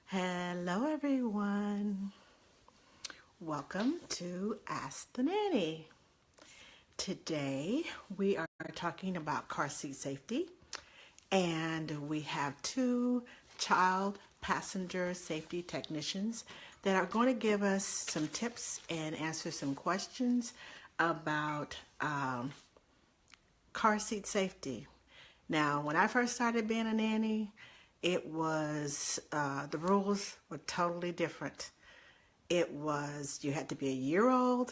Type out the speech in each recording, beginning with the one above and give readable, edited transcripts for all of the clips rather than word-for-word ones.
Hello, everyone. Welcome to Ask the Nanny. Today we are talking about car seat safety, and we have two child passenger safety technicians that are going to give us some tips and answer some questions about car seat safety. Now, when I first started being a nanny, it was the rules were totally different. It was you had to be a year old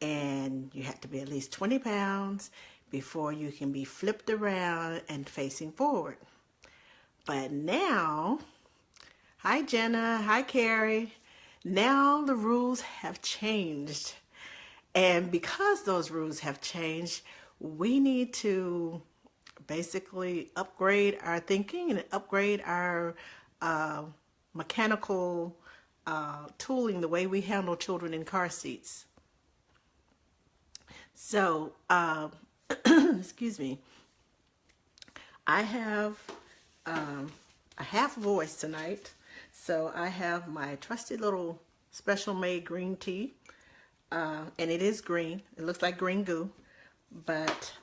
and you had to be at least 20 pounds before you can be flipped around and facing forward. But now, hi Jenna, hi Carrie. Now the rules have changed. And because those rules have changed, we need to basically upgrade our thinking and upgrade our mechanical tooling, the way we handle children in car seats. So, excuse me, I have a half voice tonight. So I have my trusty little special made green tea, and it is green. It looks like green goo, but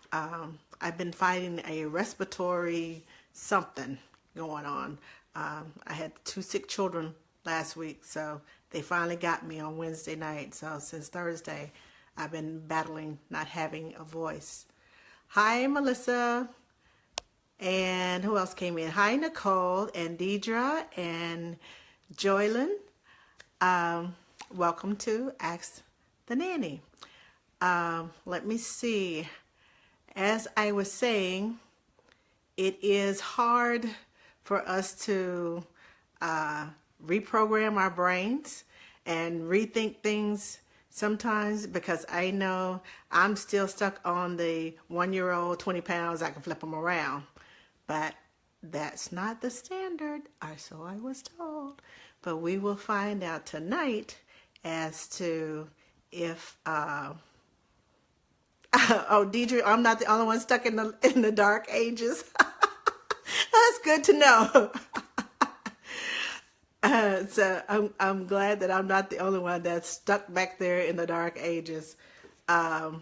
I've been fighting a respiratory something going on. I had two sick children last week, so they finally got me on Wednesday night. So since Thursday, I've been battling not having a voice. Hi, Melissa. And who else came in? Hi, Nicole and Deidre and Joylyn. Welcome to Ask the Nanny. Let me see. As I was saying, it is hard for us to reprogram our brains and rethink things sometimes, because I know I'm still stuck on the 1-year-old, 20 pounds, I can flip them around. But that's not the standard, or so I was told. But we will find out tonight as to if oh, Deidre, I'm not the only one stuck in the dark ages. That's good to know. So I'm glad that I'm not the only one that's stuck back there in the dark ages. Hi,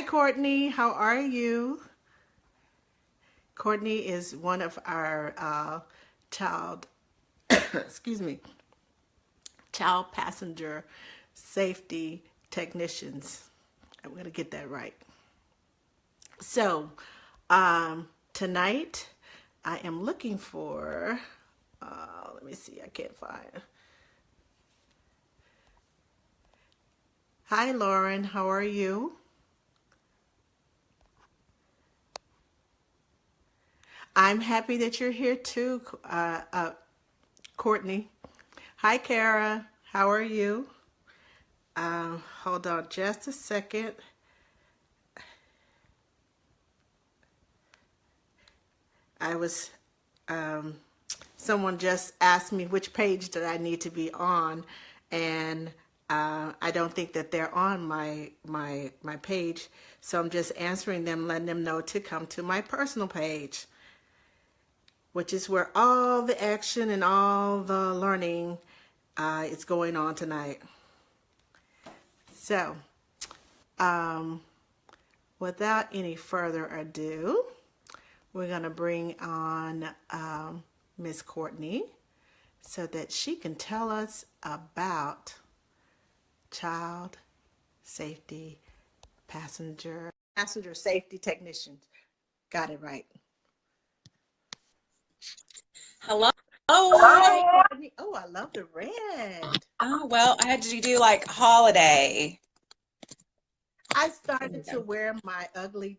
Courtney. How are you? Courtney is one of our child, excuse me, child passenger safety technicians. I'm going to get that right. So tonight I am looking for, let me see, I can't find. Hi, Lauren. How are you? I'm happy that you're here too, Courtney. Hi, Kara. How are you? Hold on just a second. I was, someone just asked me which page that I need to be on, and I don't think that they're on my page, so I'm just answering them, letting them know to come to my personal page, which is where all the action and all the learning is going on tonight. So, without any further ado, we're going to bring on Miss Courtney so that she can tell us about child safety passenger safety technicians. Got it right. Hello. Hi, Courtney. Oh, I love the red. Oh, well, I had to do like holiday. I started to wear my ugly,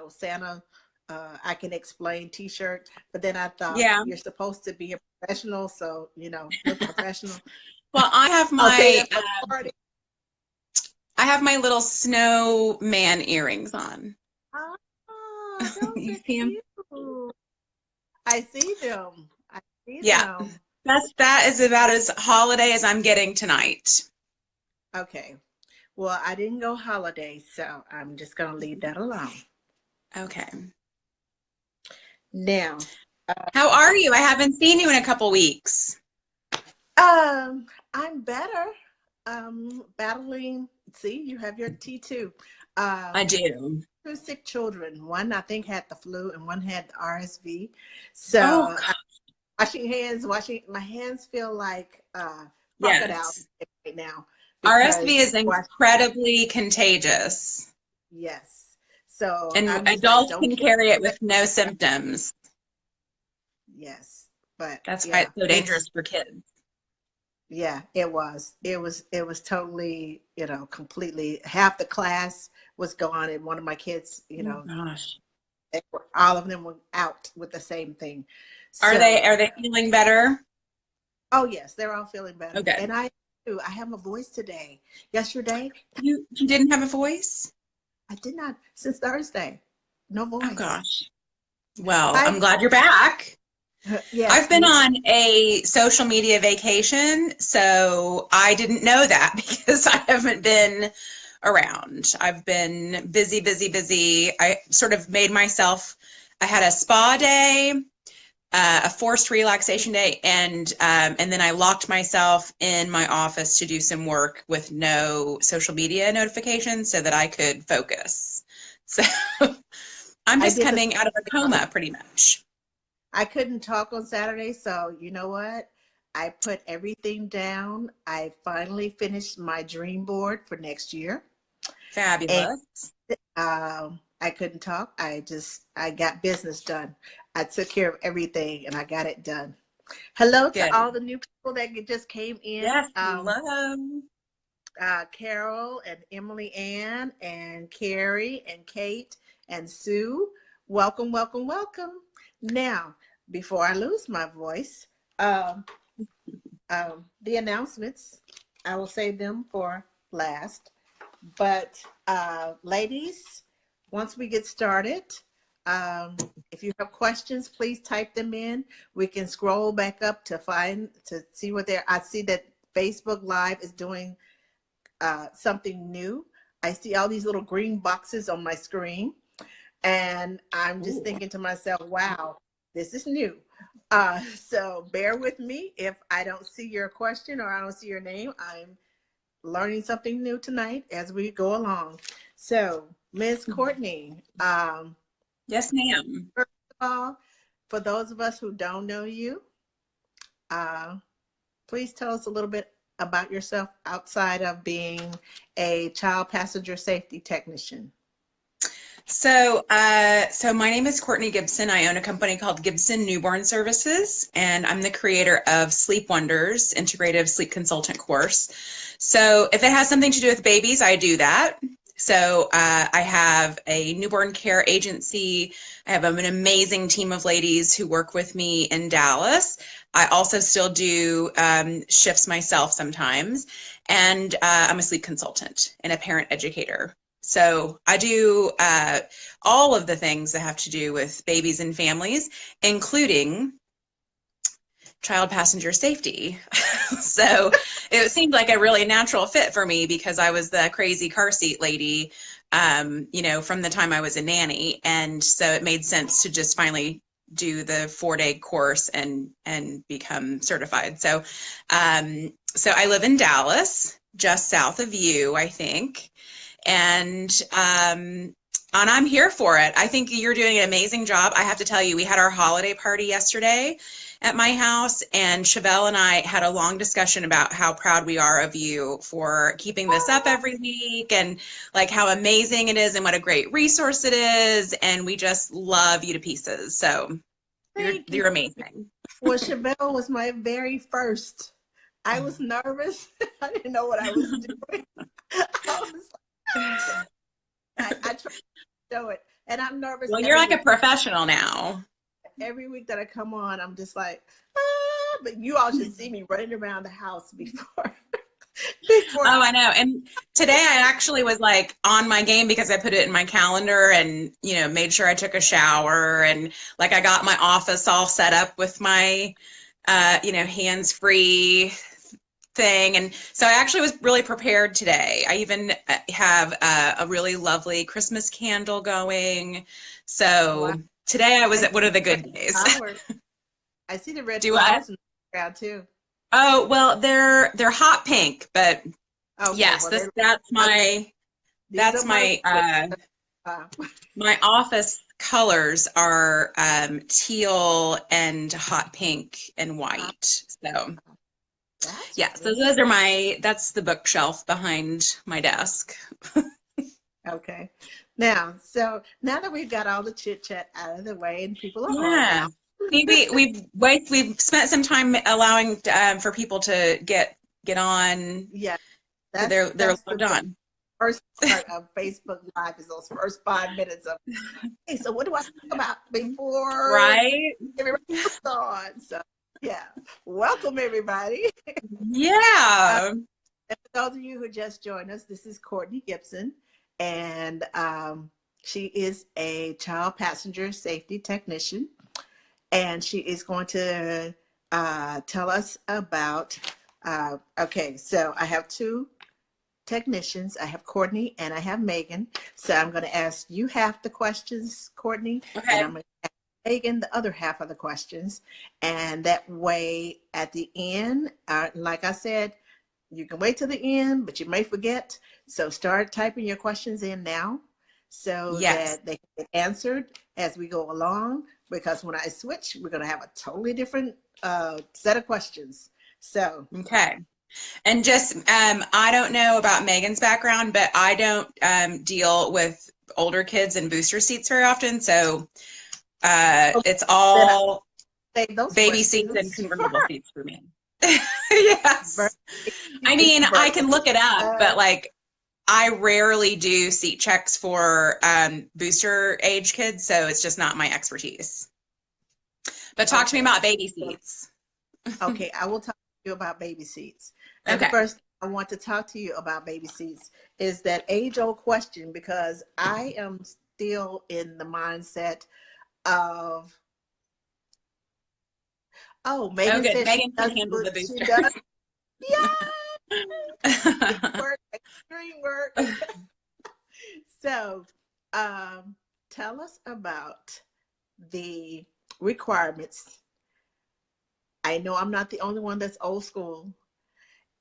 Santa I can explain t-shirt, but then I thought Yeah. you're supposed to be a professional, so look professional. Well, I'll say that for the party. I have my little snowman earrings on. Oh, those You are see 'em? cute. I see them. I see Yeah. them. That is about as holiday as I'm getting tonight. Okay. Well, I didn't go holiday, so I'm just gonna leave that alone. Okay. Now, How are you? I haven't seen you in a couple weeks. I'm better. Battling. See, you have your T2. I Um, do. Two sick children. One I think had the flu, and one had the RSV. Oh, So God, washing hands. Washing my hands feel like crocodile yes. right now RSV because is incredibly contagious, yes. So and I'm just like, adults don't can kill carry it me. with no symptoms. Yes, but That's why yeah, it's so it's dangerous for kids. yeah, it was. It was totally, completely half the class was gone and one of my kids, Oh, gosh. all of them were out with the same thing. Are they So, are they feeling better? oh yes, they're all feeling Oh, better. good. And I too, I have a voice today. Yesterday, You didn't have a voice? I did not since Thursday. No Oh, voice. gosh. Well, I'm I glad you're back. I've yes, been me too. on a social media vacation, so I didn't know that because I haven't been around. I've been busy, busy, busy. I sort of made myself, I had a spa day, a forced relaxation day, and then I locked myself in my office to do some work with no social media notifications so that I could focus. So I'm I just did the coming out of a coma pretty much. I couldn't talk on Saturday, so you know what? I put everything down. I finally finished my dream board for next year. And Fabulous. I couldn't talk. I got business done. I took care of everything and I got it done. Hello to all Good. the new people that just came in. Yes, hello. Carol and Emily Ann and Carrie and Kate and Sue. Welcome, welcome, welcome. Now, before I lose my voice, um, the announcements, I will save them for last. But ladies, once we get started, um, if you have questions, please type them in. We can scroll back up to see what they're. I see that Facebook Live is doing something new. I see all these little green boxes on my screen, and I'm just Ooh. thinking to myself, wow, this is new. So bear with me if I don't see your question or I don't see your name. I'm learning something new tonight as we go along. So, Ms. Courtney, Yes, ma'am. first of all, for those of us who don't know you, uh, please tell us a little bit about yourself outside of being a child passenger safety technician. So my name is Cortney Gibson. I own a company called Gibson Newborn Services, and I'm the creator of Sleep Wonders Integrative Sleep Consultant course. So if it has something to do with babies, I do that. So I have a newborn care agency. I have an amazing team of ladies who work with me in Dallas. I also still do shifts myself sometimes, and I'm a sleep consultant and a parent educator. So I do all of the things that have to do with babies and families, including child passenger safety. So it seemed like a really natural fit for me because I was the crazy car seat lady, from the time I was a nanny. And so it made sense to just finally do the 4-day course and become certified. So I live in Dallas, just south of you, I think. And I'm here for it. I think you're doing an amazing job. I have to tell you, we had our holiday party yesterday at my house, and Chevelle and I had a long discussion about how proud we are of you for keeping this up every week and like how amazing it is and what a great resource it is. And we just love you to pieces. So you're Thank you. you're amazing. Well, Chevelle was my very first. I was nervous. I didn't know what I was doing. I was I try to show it, and I'm nervous Well, you're every like a week. professional now. Every week that I come on, I'm just like, ah, but you all should see me running around the house before before Oh, I know. And today I actually was like on my game because I put it in my calendar and, made sure I took a shower and like I got my office all set up with my, hands-free thing. And so I actually was really prepared today. I even have a really lovely Christmas candle going. wow. So Today I was I at one see of the red good days. flowers. I see the red Do I? flowers in the background too. Oh, well, they're hot pink, but Okay, yes, well they that's okay. my These are that's my my roses. Uh, my office colors are teal and hot pink and uh, white. So that's yeah, so pretty. those are that's the bookshelf behind my desk. Okay. Now that we've got all the chit chat out of the way and people are home Yeah. now. We've spent some time allowing for people to get on Yeah, because that's they're the logged on. first part of Facebook Live is those first 5 minutes of, hey, so what do I talk about before Right? everybody comes on? So yeah, welcome everybody. Uh, Yeah. and for those of you who just joined us, this is Cortney Gibson, and she is a child passenger safety technician, and she is going to tell us about. Okay, so I have two technicians. I have Courtney and I have Megan. So I'm going to ask you half the questions, Courtney, and Okay. I'm going to ask Megan the other half of the questions. And that way, at the end, like I said, you can wait till the end, but you may forget. So start typing your questions in now so Yes. that they can get answered as we go along. Because when I switch, we're going to have a totally different set of questions. So, Okay. And just, I don't know about Megan's background, but I don't deal with older kids in booster seats very often. So okay, it's then I all save those baby seats and questions for convertible her. seats for me. Yes. I And mean, I convertible can look seats. it up, but like I rarely do seat checks for booster age kids. So it's just not my expertise. But talk to me Okay. about baby seats. Okay, I will talk to you about baby seats. And the Okay. first thing I want to talk to you about baby seats is that age-old question, because I am still in the mindset of, oh, Oh, Megan good. says she Megan can does, handle the she booster. does. Yeah, work, extreme work. So, tell us about the requirements. I know I'm not the only one that's old school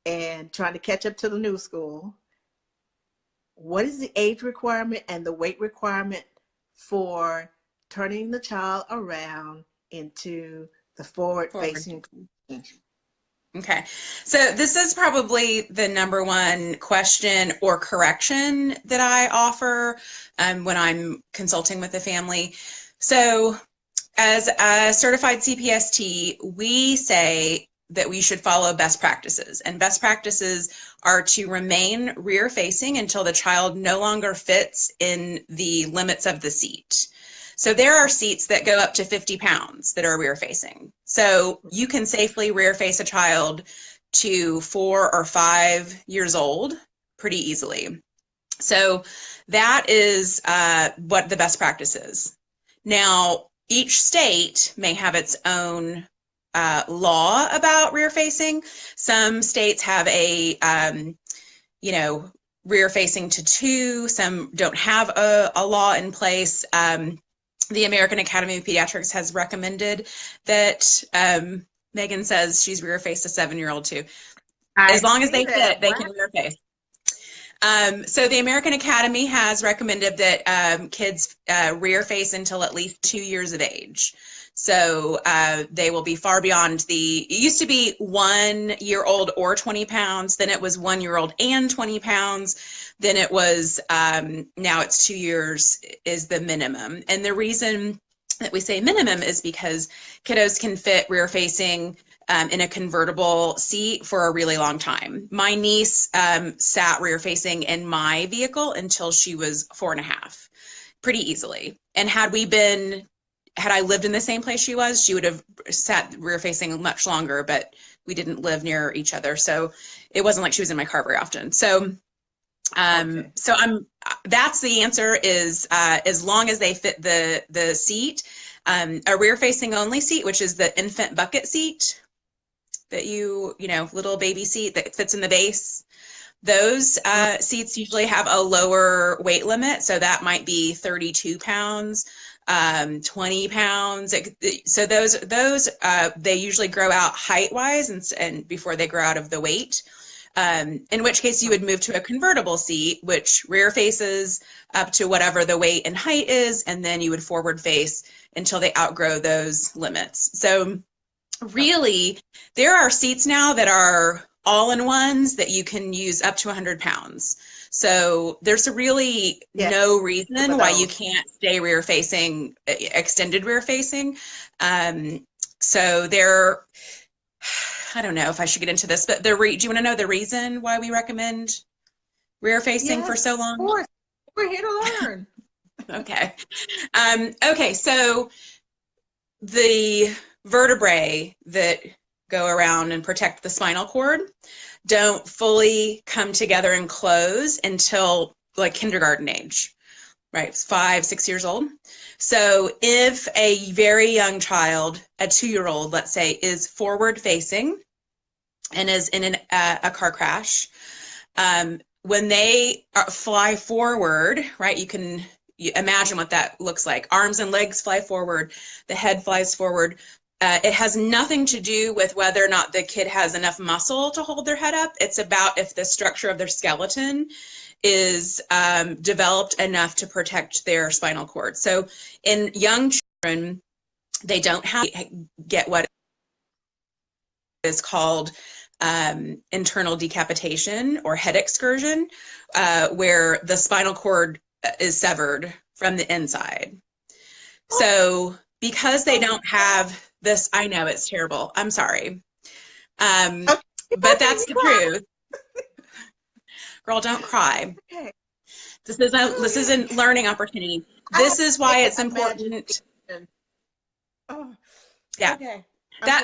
and trying to catch up to the new school. What is the age requirement and the weight requirement for turning the child around into the forward Forward. facing? Okay. So this is probably the number one question or correction that I offer when I'm consulting with a family. So as a certified CPST, we say that we should follow best practices, and best practices are to remain rear facing until the child no longer fits in the limits of the seat. So there are seats that go up to 50 pounds that are rear facing. So you can safely rear face a child to 4 or 5 years old pretty easily. So that is what the best practice is. Now, each state may have its own law about rear facing. Some states have you know, rear facing to 2. Some don't have a law in place. The American Academy of Pediatrics has recommended that Megan says she's rear faced a 7-year-old too. I As long as see they that. fit, they Wow. can rear face. So the American Academy has recommended that kids rear face until at least 2 years of age. So they will be far beyond it used to be 1-year-old or 20 pounds. Then it was 1-year-old and 20 pounds. Then it was, now it's 2 years is the minimum. And the reason that we say minimum is because kiddos can fit rear facing in a convertible seat for a really long time. My niece sat rear facing in my vehicle until she was 4.5, pretty easily. And had I lived in the same place she was, she would have sat rear facing much longer, but we didn't live near each other. So it wasn't like she was in my car very often. So Okay. that's the answer is as long as they fit the seat. A rear facing only seat, which is the infant bucket seat that little baby seat that fits in the base. Those seats usually have a lower weight limit, so that might be 32 pounds. 20 pounds. So those they usually grow out height wise and before they grow out of the weight. In which case you would move to a convertible seat, which rear faces up to whatever the weight and height is, and then you would forward face until they outgrow those limits. So really, there are seats now that are all-in-ones that you can use up to 100 pounds. So there's really no reason why you can't stay rear facing, extended rear facing. So there, I don't know if I should get into this, but do you want to know the reason why we recommend rear facing for so long? Of course. We're here to learn. Okay. Okay, so the vertebrae that go around and protect the spinal cord don't fully come together and close until like kindergarten age, right? 5, 6 years old. So if a very young child, a 2-year-old, let's say, is forward facing and is in a car crash, when they fly forward, right, you imagine what that looks like. Arms and legs fly forward, the head flies forward. It has nothing to do with whether or not the kid has enough muscle to hold their head up. It's about if the structure of their skeleton is developed enough to protect their spinal cord. So in young children, they don't get what is called internal decapitation or head excursion, where the spinal cord is severed from the inside. So because they don't have this, I know it's terrible. I'm sorry. But that's the truth. Girl, don't cry. Okay. This is a learning opportunity. This is why it's important. Yeah. Okay.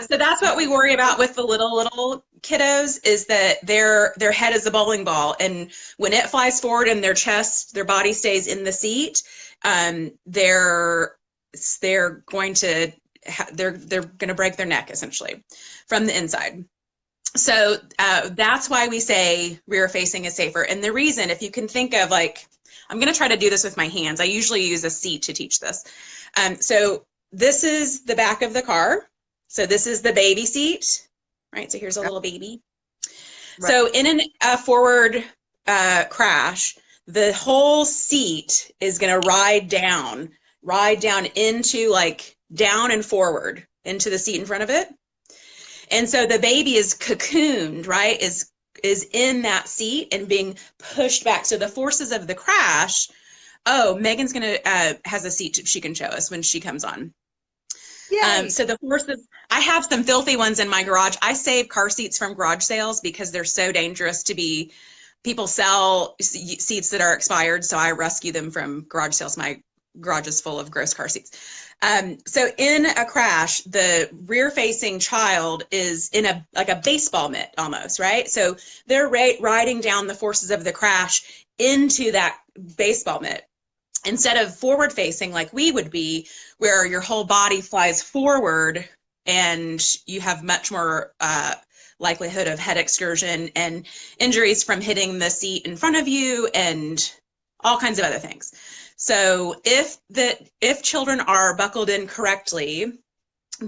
So that's what we worry about with the little kiddos, is that their head is a bowling ball, and when it flies forward and their body stays in the seat, they're going to break their neck essentially from the inside. So that's why we say rear facing is safer. And the reason, if you can think of, like, I'm going to try to do this with my hands. I usually use a seat to teach this. So this is the back of the car. So this is the baby seat, right? So here's a little baby. Right. So in a forward crash, the whole seat is going to ride down into, like, down and forward into the seat in front of it. And so the baby is cocooned, right? Is in that seat and being pushed back. So the forces of the crash, Megan's going to has a seat she can show us when she comes on. So the forces, I have some filthy ones in my garage. I save car seats from garage sales because they're so dangerous people sell seats that are expired. So I rescue them from garage sales. My garage is full of gross car seats. So in a crash, the rear facing child is in a baseball mitt almost, right? So they're riding down the forces of the crash into that baseball mitt. Instead of forward facing like we would be, where your whole body flies forward and you have much more likelihood of head excursion and injuries from hitting the seat in front of you and all kinds of other things. So if children are buckled in correctly,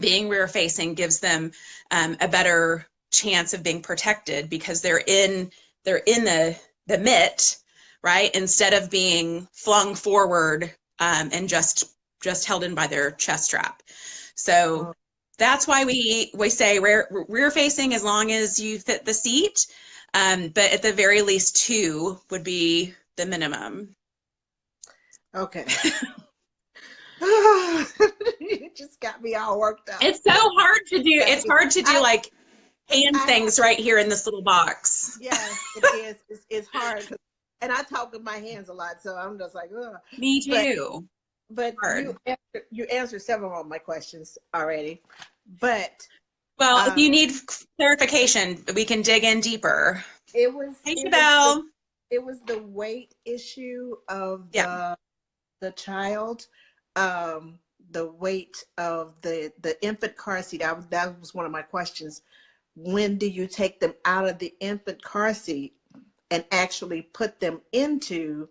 being rear facing gives them a better chance of being protected because they're in the mitt, right? Instead of being flung forward and just held in by their chest strap. So that's why we say rear facing as long as you fit the seat, but at the very least 2 would be the minimum. Okay. You just got me all worked up. It's so hard to do. It's hard to do like hand things right here in this little box. Yes, it is. It's hard. And I talk with my hands a lot, so I'm just like, ugh. Me too. But you answered several of my questions already. But if you need clarification, we can dig in deeper. It was the weight issue of the child, the weight of the infant car seat. That was one of my questions. When do you take them out of the infant car seat and actually put them into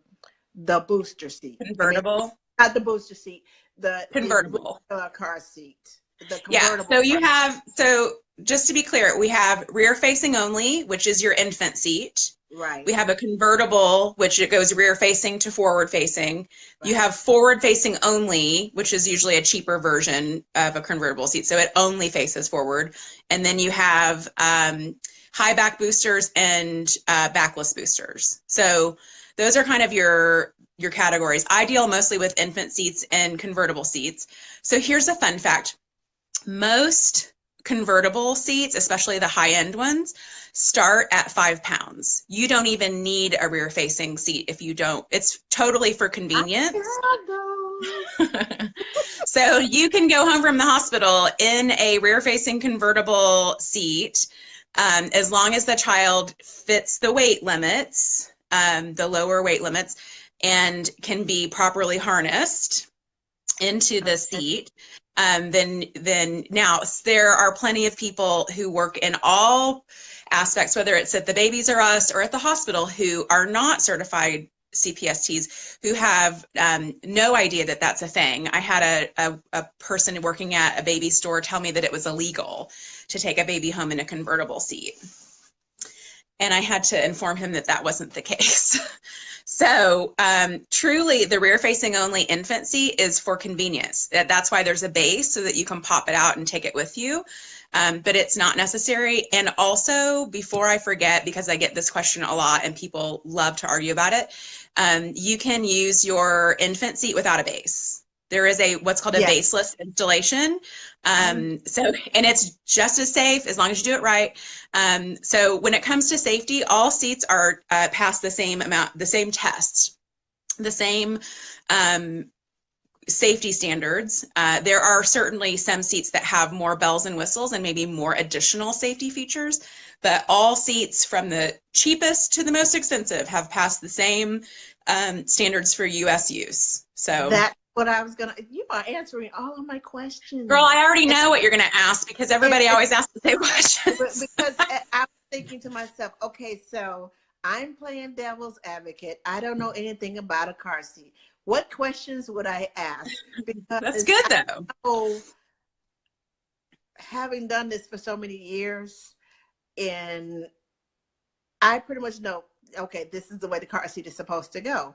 the booster seat? Convertible? Not the booster seat. the Convertible. car seat, the Yeah. convertible. So just to be clear, we have rear facing only, which is your infant seat. Right. We have a convertible, which it goes rear facing to forward facing. You Right. have forward facing only, which is usually a cheaper version of a convertible seat. So it only faces forward. And then you have high back boosters and backless boosters. So those are kind of your categories. I deal mostly with infant seats and convertible seats. So here's a fun fact. Most convertible seats, especially the high-end ones, start at 5 pounds. You don't even need a rear-facing seat if you don't. It's totally for convenience. So you can go home from the hospital in a rear-facing convertible seat as long as the child fits the weight limits, the lower weight limits, and can be properly harnessed into the seat. Then now there are plenty of people who work in all aspects, whether it's at the Babies R Us or at the hospital, who are not certified CPSTs, who have no idea that that's a thing. I had a person working at a baby store tell me that it was illegal to take a baby home in a convertible seat. And I had to inform him that that wasn't the case. So truly, the rear-facing only infant seat is for convenience. That's why there's a base so that you can pop it out and take it with you. But it's not necessary. And also, before I forget, because I get this question a lot and people love to argue about it, you can use your infant seat without a base. There is what's called a baseless installation. And it's just as safe as long as you do it right. So when it comes to safety, all seats are pass the same tests, the same safety standards. There are certainly some seats that have more bells and whistles and maybe more additional safety features, but all seats from the cheapest to the most expensive have passed the same standards for US use. So that's what I was gonna. You are answering all of my questions, girl. I already know what you're gonna ask because everybody always asks the same questions. Because I was thinking to myself, okay, so I'm playing devil's advocate. I don't know anything about a car seat. What questions would I ask? Because that's good though. Know, having done this for so many years, and I pretty much know, okay, this is the way the car seat is supposed to go.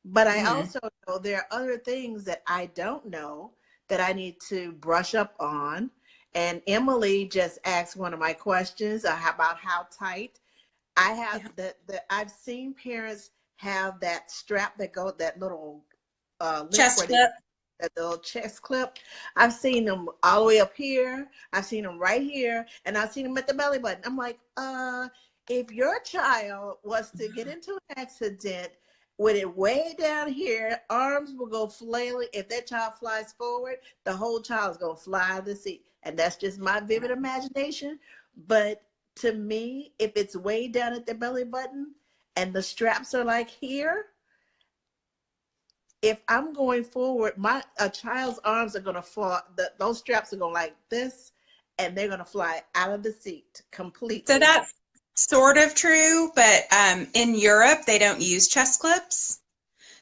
But I also know there are other things that I don't know that I need to brush up on. And Emily just asked one of my questions about how tight. I have I've seen parents have that strap that that little chest clip. That little chest clip. I've seen them all the way up here. I've seen them right here, and I've seen them at the belly button. I'm like, if your child was to get into an accident with it way down here, arms will go flailing. If that child flies forward, the whole child is going to fly out of the seat. And that's just my vivid imagination. But to me, if it's way down at the belly button and the straps are like here, if I'm going forward, a child's arms are going to fall. Those straps are going like this, and they're going to fly out of the seat completely. So that's sort of true, but in Europe, they don't use chest clips.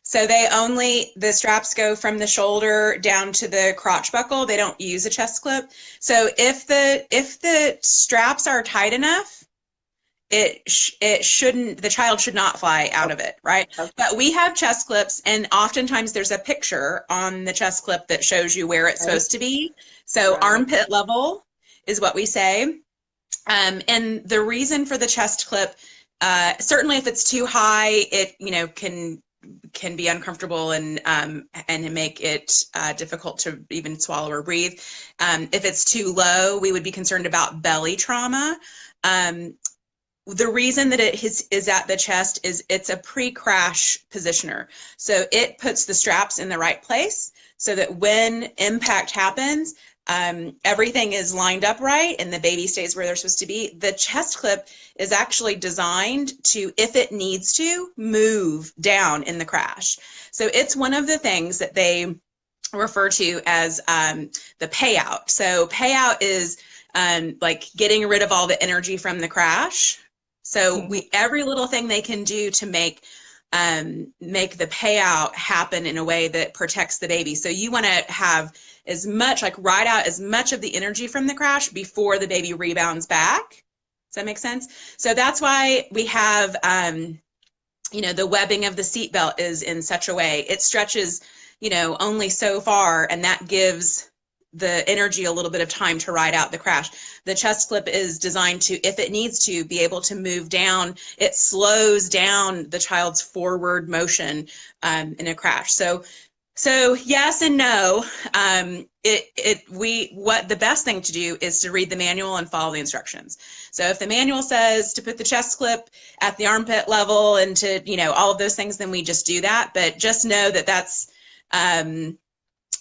So the straps go from the shoulder down to the crotch buckle. They don't use a chest clip. So if the straps are tight enough, the child should not fly out of it, right? Okay. But we have chest clips, and oftentimes there's a picture on the chest clip that shows you where it's supposed to be. So armpit level is what we say. And the reason for the chest clip, certainly if it's too high, it can be uncomfortable and make it difficult to even swallow or breathe. If it's too low, we would be concerned about belly trauma. The reason that it is at the chest is it's a pre-crash positioner. So it puts the straps in the right place so that when impact happens, everything is lined up right and the baby stays where they're supposed to be. The chest clip is actually designed to, if it needs to, move down in the crash. So it's one of the things that they refer to as the payout. So payout is like getting rid of all the energy from the crash. So every little thing they can do to make make the payout happen in a way that protects the baby. So you want to have as much, like ride out as much of the energy from the crash before the baby rebounds back. Does that make sense? So that's why we have, the webbing of the seatbelt is in such a way. It stretches, only so far, and that gives the energy a little bit of time to ride out the crash. The chest clip is designed to, if it needs to, be able to move down. It slows down the child's forward motion in a crash. So yes and no. What the best thing to do is to read the manual and follow the instructions. So if the manual says to put the chest clip at the armpit level and to, all of those things, then we just do that. But just know that that's,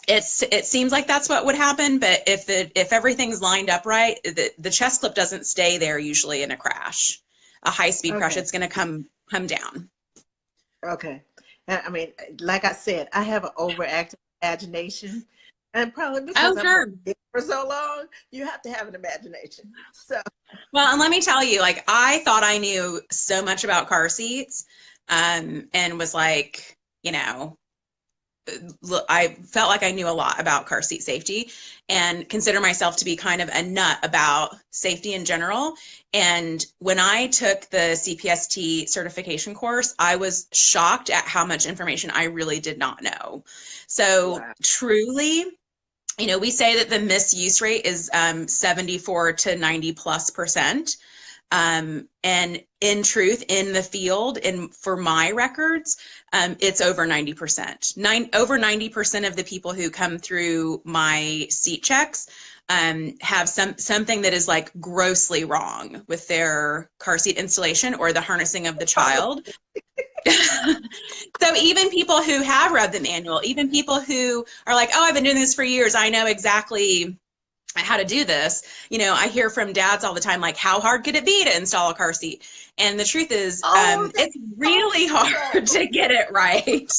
it seems like that's what would happen, but if everything's lined up right, the chest clip doesn't stay there usually in a crash, a high-speed crash. It's going to come down. Okay. I mean, like I said, I have an overactive imagination, and probably because I've been for so long, you have to have an imagination. So, well, and let me tell you, like, I thought I knew so much about car seats, and was like, I felt like I knew a lot about car seat safety and consider myself to be kind of a nut about safety in general. And when I took the CPST certification course, I was shocked at how much information I really did not know. So truly, we say that the misuse rate is 74 to 90+%. And in truth, in the field, for my records, it's over 90%. Over 90% of the people who come through my seat checks have something that is like grossly wrong with their car seat installation or the harnessing of the child. So even people who have read the manual, even people who are like, oh, I've been doing this for years, I know exactly how to do this. I hear from dads all the time, like, how hard could it be to install a car seat? And the truth is, it's really hard to get it right.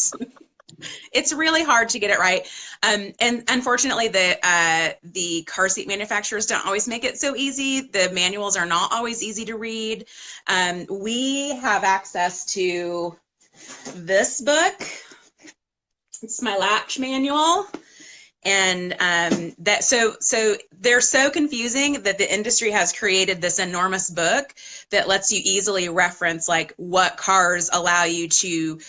It's really hard to get it right. And unfortunately, the car seat manufacturers don't always make it so easy. The manuals are not always easy to read. We have access to this book. It's my Latch manual. And so they're so confusing that the industry has created this enormous book that lets you easily reference like what cars allow you to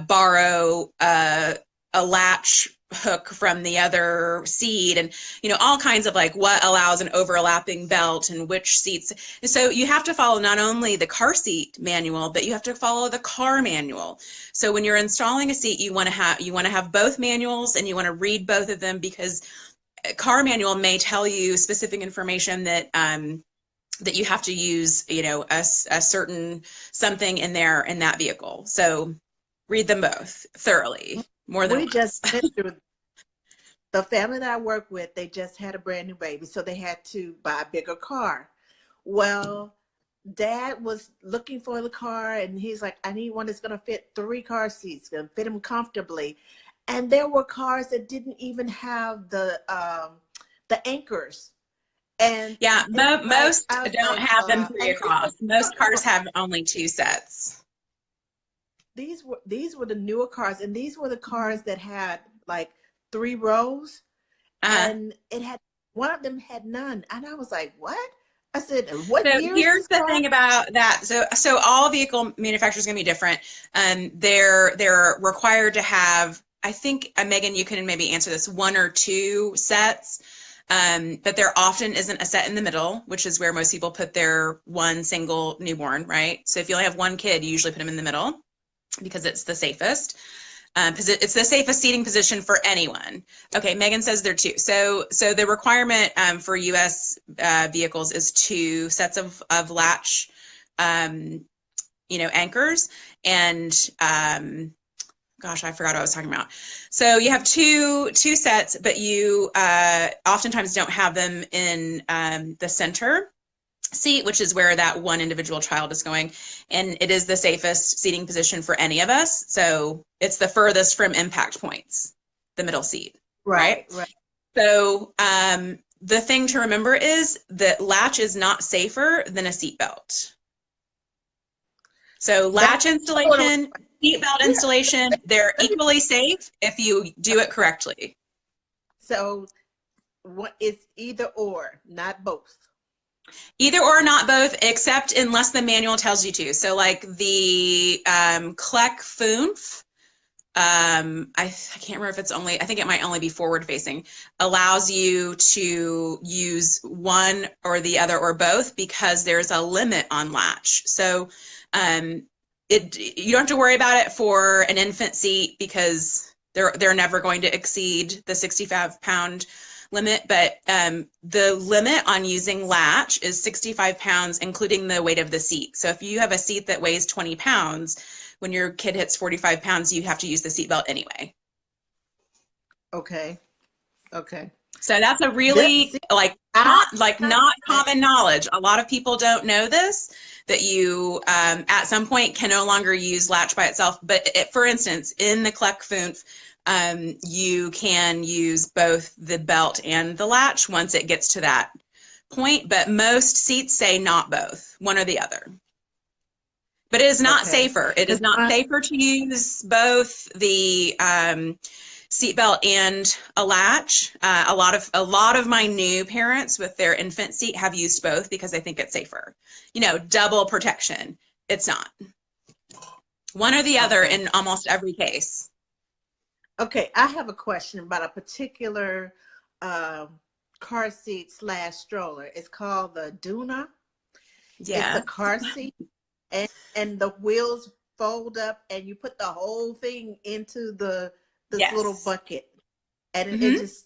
borrow a latch hook from the other seat, and all kinds of like what allows an overlapping belt and which seats. And so you have to follow not only the car seat manual, but you have to follow the car manual. So when you're installing a seat, you want to have both manuals, and you want to read both of them, because a car manual may tell you specific information that that you have to use a certain something in that vehicle. So read them both thoroughly. More than once. Just went through the family that I work with. They just had a brand new baby, so they had to buy a bigger car. Well, Dad was looking for the car, and he's like, I need one that's going to fit 3 car seats, going to fit him comfortably. And there were cars that didn't even have the anchors. And yeah, most don't have them 3 across. Most cars have only 2 sets. These were the newer cars, and these were the cars that had like 3 rows, and one of them had none, and I was like, "What?" I said, "What?" So here's the thing about that. So all vehicle manufacturers are going to be different. They're required to have, I think, Megan, you can maybe answer this, 1 or 2 sets. But there often isn't a set in the middle, which is where most people put their one single newborn, right? So if you only have 1 kid, you usually put them in the middle, because it's the safest. It's the safest seating position for anyone. Okay, Megan says there are 2. So the requirement for U.S. Vehicles is 2 sets of latch, anchors, and gosh, I forgot what I was talking about. So you have two sets, but you oftentimes don't have them in the center seat, which is where that one individual child is going. And it is the safest seating position for any of us. So it's the furthest from impact points, the middle seat. Right. So the thing to remember is that latch is not safer than a seat belt. So latch installation, seatbelt Yeah. installation, they're equally safe if you do it correctly. So what is either or, not both. Either or, not both, except unless the manual tells you to. So like the Kleck Funf, I can't remember if it's only, I think it might only be forward facing, allows you to use one or the other or both because there's a limit on latch. So you don't have to worry about it for an infant seat because they're never going to exceed the 65-pound limit, but the limit on using latch is 65 pounds, including the weight of the seat. So if you have a seat that weighs 20 pounds, when your kid hits 45 pounds, you have to use the seatbelt anyway. Okay. Okay. So that's a This, really see, not common knowledge. A lot of people don't know this, that you at some point can no longer use latch by itself. But for instance, in the Kleck Funf, you can use both the belt and the latch once it gets to that point. But most seats say not both, one or the other. But it is not okay. safer. It is not safer to use both the seatbelt and a latch. A lot of my new parents with their infant seat have used both because they think it's safer. You know, double protection. It's not. One or the other Okay. in almost every case. Okay, I have a question about a particular car seat / stroller. It's called the Duna. It's a Yeah. car seat, and the wheels fold up, and you put the whole thing into this little Yes. bucket, and it Mm-hmm. just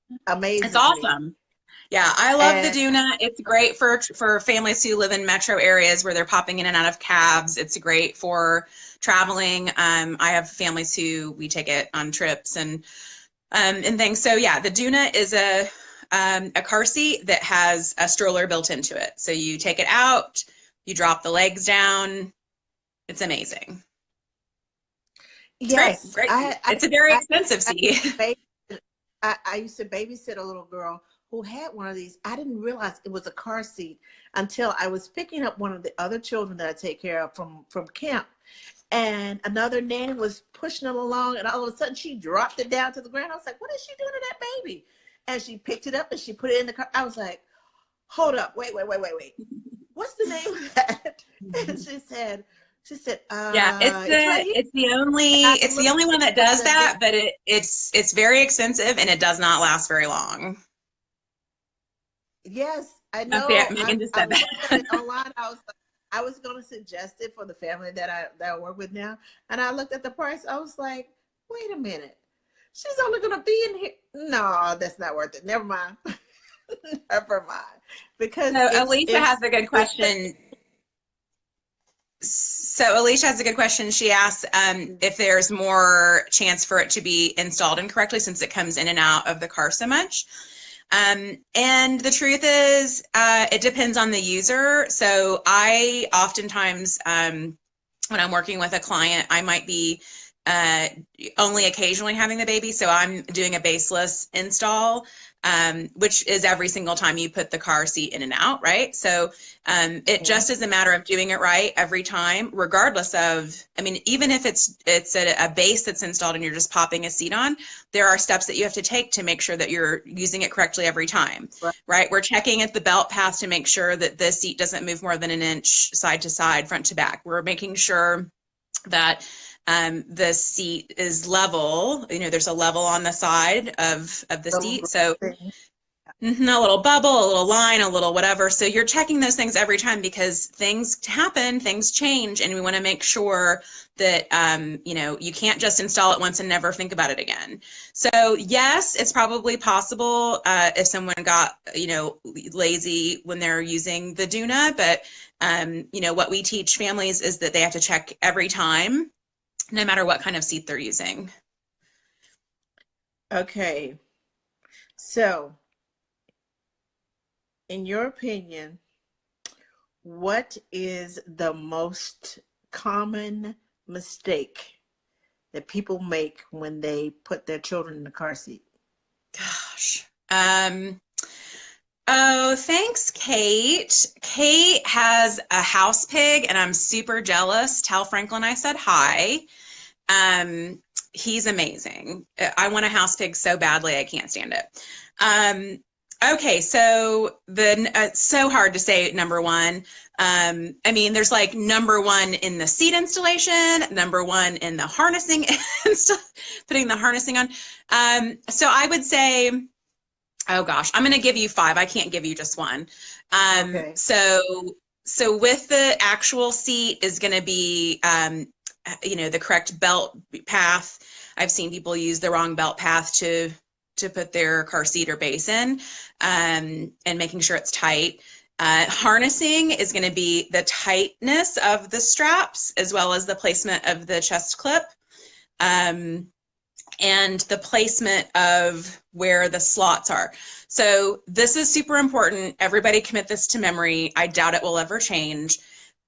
It's amazes me. awesome. Yeah, I love the And Duna. It's great for families who live in metro areas where they're popping in and out of cabs. It's great for traveling. I have families who we take it on trips and things. So yeah, the Duna is a car seat that has a stroller built into it. So you take it out, you drop the legs down. It's amazing. It's great, yes, great seat. It's a very expensive I seat. I used to babysit a little girl who had one of these. I didn't realize it was a car seat until I was picking up one of the other children that I take care of from camp. And another nanny was pushing them along, and all of a sudden she dropped it down to the ground. I was like, what is she doing to that baby? And she picked it up and she put it in the car. I was like, hold up, wait. What's the name of that? And she said, Yeah, it's right here. And I it's the looked only one that at does the that, but it's very expensive and it does not last very long. yes, I Okay, know. Megan just I said looked at that. it online. I was going to suggest it for the family that I work with now, and I looked at the price. I was like, wait a minute, she's only going to be in here. No, that's not worth it. Never mind. Never mind, because So Alicia has a good it's question. So Alicia has a good question. She asks if there's more chance for it to be installed incorrectly since it comes in and out of the car so much. And the truth is, it depends on the user. So I oftentimes, when I'm working with a client, I might be only occasionally having the baby. So I'm doing a baseless install, which is every single time you put the car seat in and out, right? So it just is a matter of doing it right every time, regardless of, I mean, even if it's a base that's installed and you're just popping a seat on, there are steps that you have to take to make sure that you're using it correctly every time, right? We're checking at the belt path to make sure that the seat doesn't move more than an inch side to side, front to back. We're making sure that the seat is level. You know, there's a level on the side of the seat. So a little bubble, a little line, a little whatever. So you're checking those things every time because things happen, things change, and we want to make sure that you know, you can't just install it once and never think about it again. So yes, it's probably possible if someone got, you know, lazy when they're using the Duna, but you know, what we teach families is that they have to check every time, no matter what kind of seat they're using. okay. So, in your opinion, what is the most common mistake that people make when they put their children in the car seat? Gosh. Oh, thanks, Kate. Kate has a house pig, and I'm super jealous. Tell Franklin I said hi. Um, he's amazing. I want a house pig so badly, I can't stand it. Okay, so it's so hard to say number one. I mean, there's like number one in the seat installation, number one in the harnessing and stuff, putting the harnessing on. So I would say, oh gosh, I'm going to give you five. I can't give you just one. Okay. So with the actual seat is going to be, the correct belt path. I've seen people use the wrong belt path to put their car seat or base in, and making sure it's tight. Harnessing is going to be the tightness of the straps as well as the placement of the chest clip. And the placement of where the slots are. So this is super important. Everybody commit this to memory. I doubt it will ever change.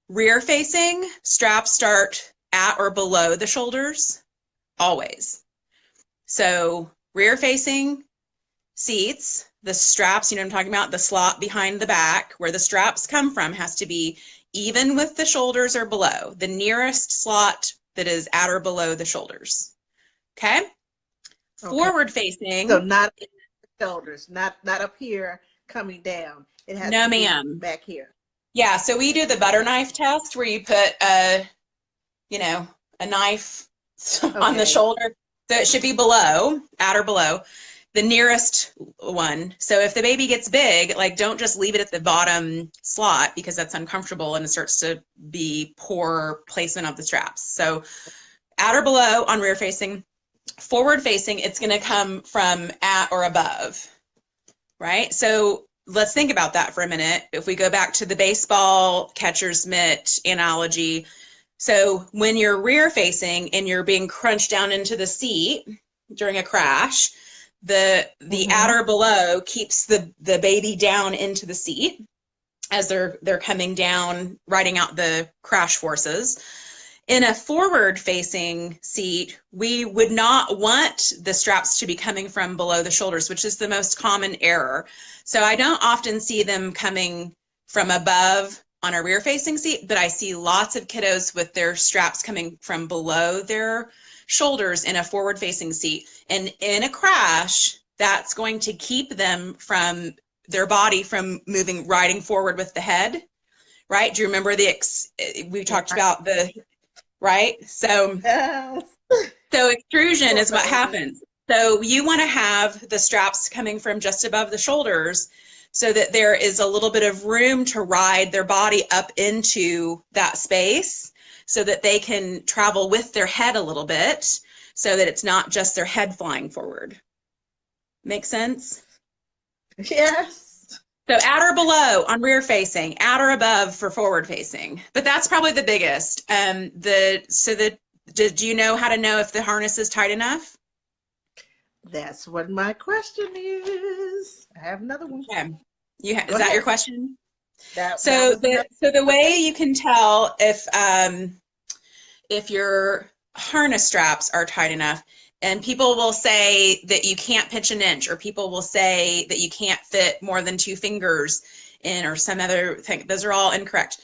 Rear facing straps start at or below the shoulders, always. So rear facing seats, the straps, you know what I'm talking about, the slot behind the back where the straps come from has to be even with the shoulders or below, the nearest slot that is at or below the shoulders. Okay? Forward So facing. not shoulders, not up here coming down. It has No, to be ma'am. back here. Yeah, so we do the butter knife test where you put a knife on the Okay. shoulder. So it should be below, at or below, the nearest one. So if the baby gets big, like don't just leave it at the bottom slot because that's uncomfortable and it starts to be poor placement of the straps. So at or below on rear facing. Forward facing, it's going to come from at or above, right? So let's think about that for a minute. If we go back to the baseball catcher's mitt analogy, so when you're rear facing and you're being crunched down into the seat during a crash, the at or below keeps the baby down into the seat as they're coming down, riding out the crash forces. In a forward-facing seat, we would not want the straps to be coming from below the shoulders, which is the most common error. So I don't often see them coming from above on a rear-facing seat, but I see lots of kiddos with their straps coming from below their shoulders in a forward-facing seat. And in a crash, that's going to keep them from their body from riding forward with the head, right? Do you remember we talked about the right? So extrusion is what happens. So you want to have the straps coming from just above the shoulders so that there is a little bit of room to ride their body up into that space so that they can travel with their head a little bit so that it's not just their head flying forward. Make sense? Yes. So at or below on rear facing, at or above for forward facing. But that's probably the biggest. Do you know how to know if the harness is tight enough? That's what my question is. I have another one. Okay. Is that your question? So the way you can tell if your harness straps are tight enough, and people will say that you can't pinch an inch, or people will say that you can't fit more than 2 fingers in, or some other thing. Those are all incorrect.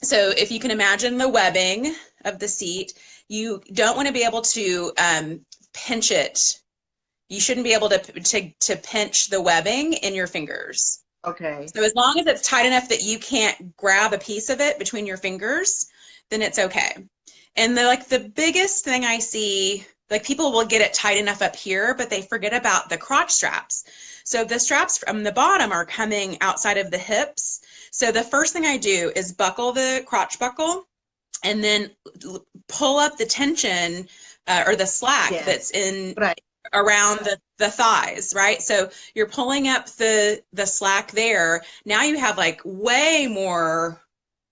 So if you can imagine the webbing of the seat, you don't want to be able to pinch it. You shouldn't be able to pinch the webbing in your fingers. Okay. So as long as it's tight enough that you can't grab a piece of it between your fingers, then it's okay. And the biggest thing I see, like people will get it tight enough up here, but they forget about the crotch straps. So the straps from the bottom are coming outside of the hips. So the first thing I do is buckle the crotch buckle and then pull up the tension or the slack that's in around the thighs, right? So you're pulling up the slack there. Now you have like way more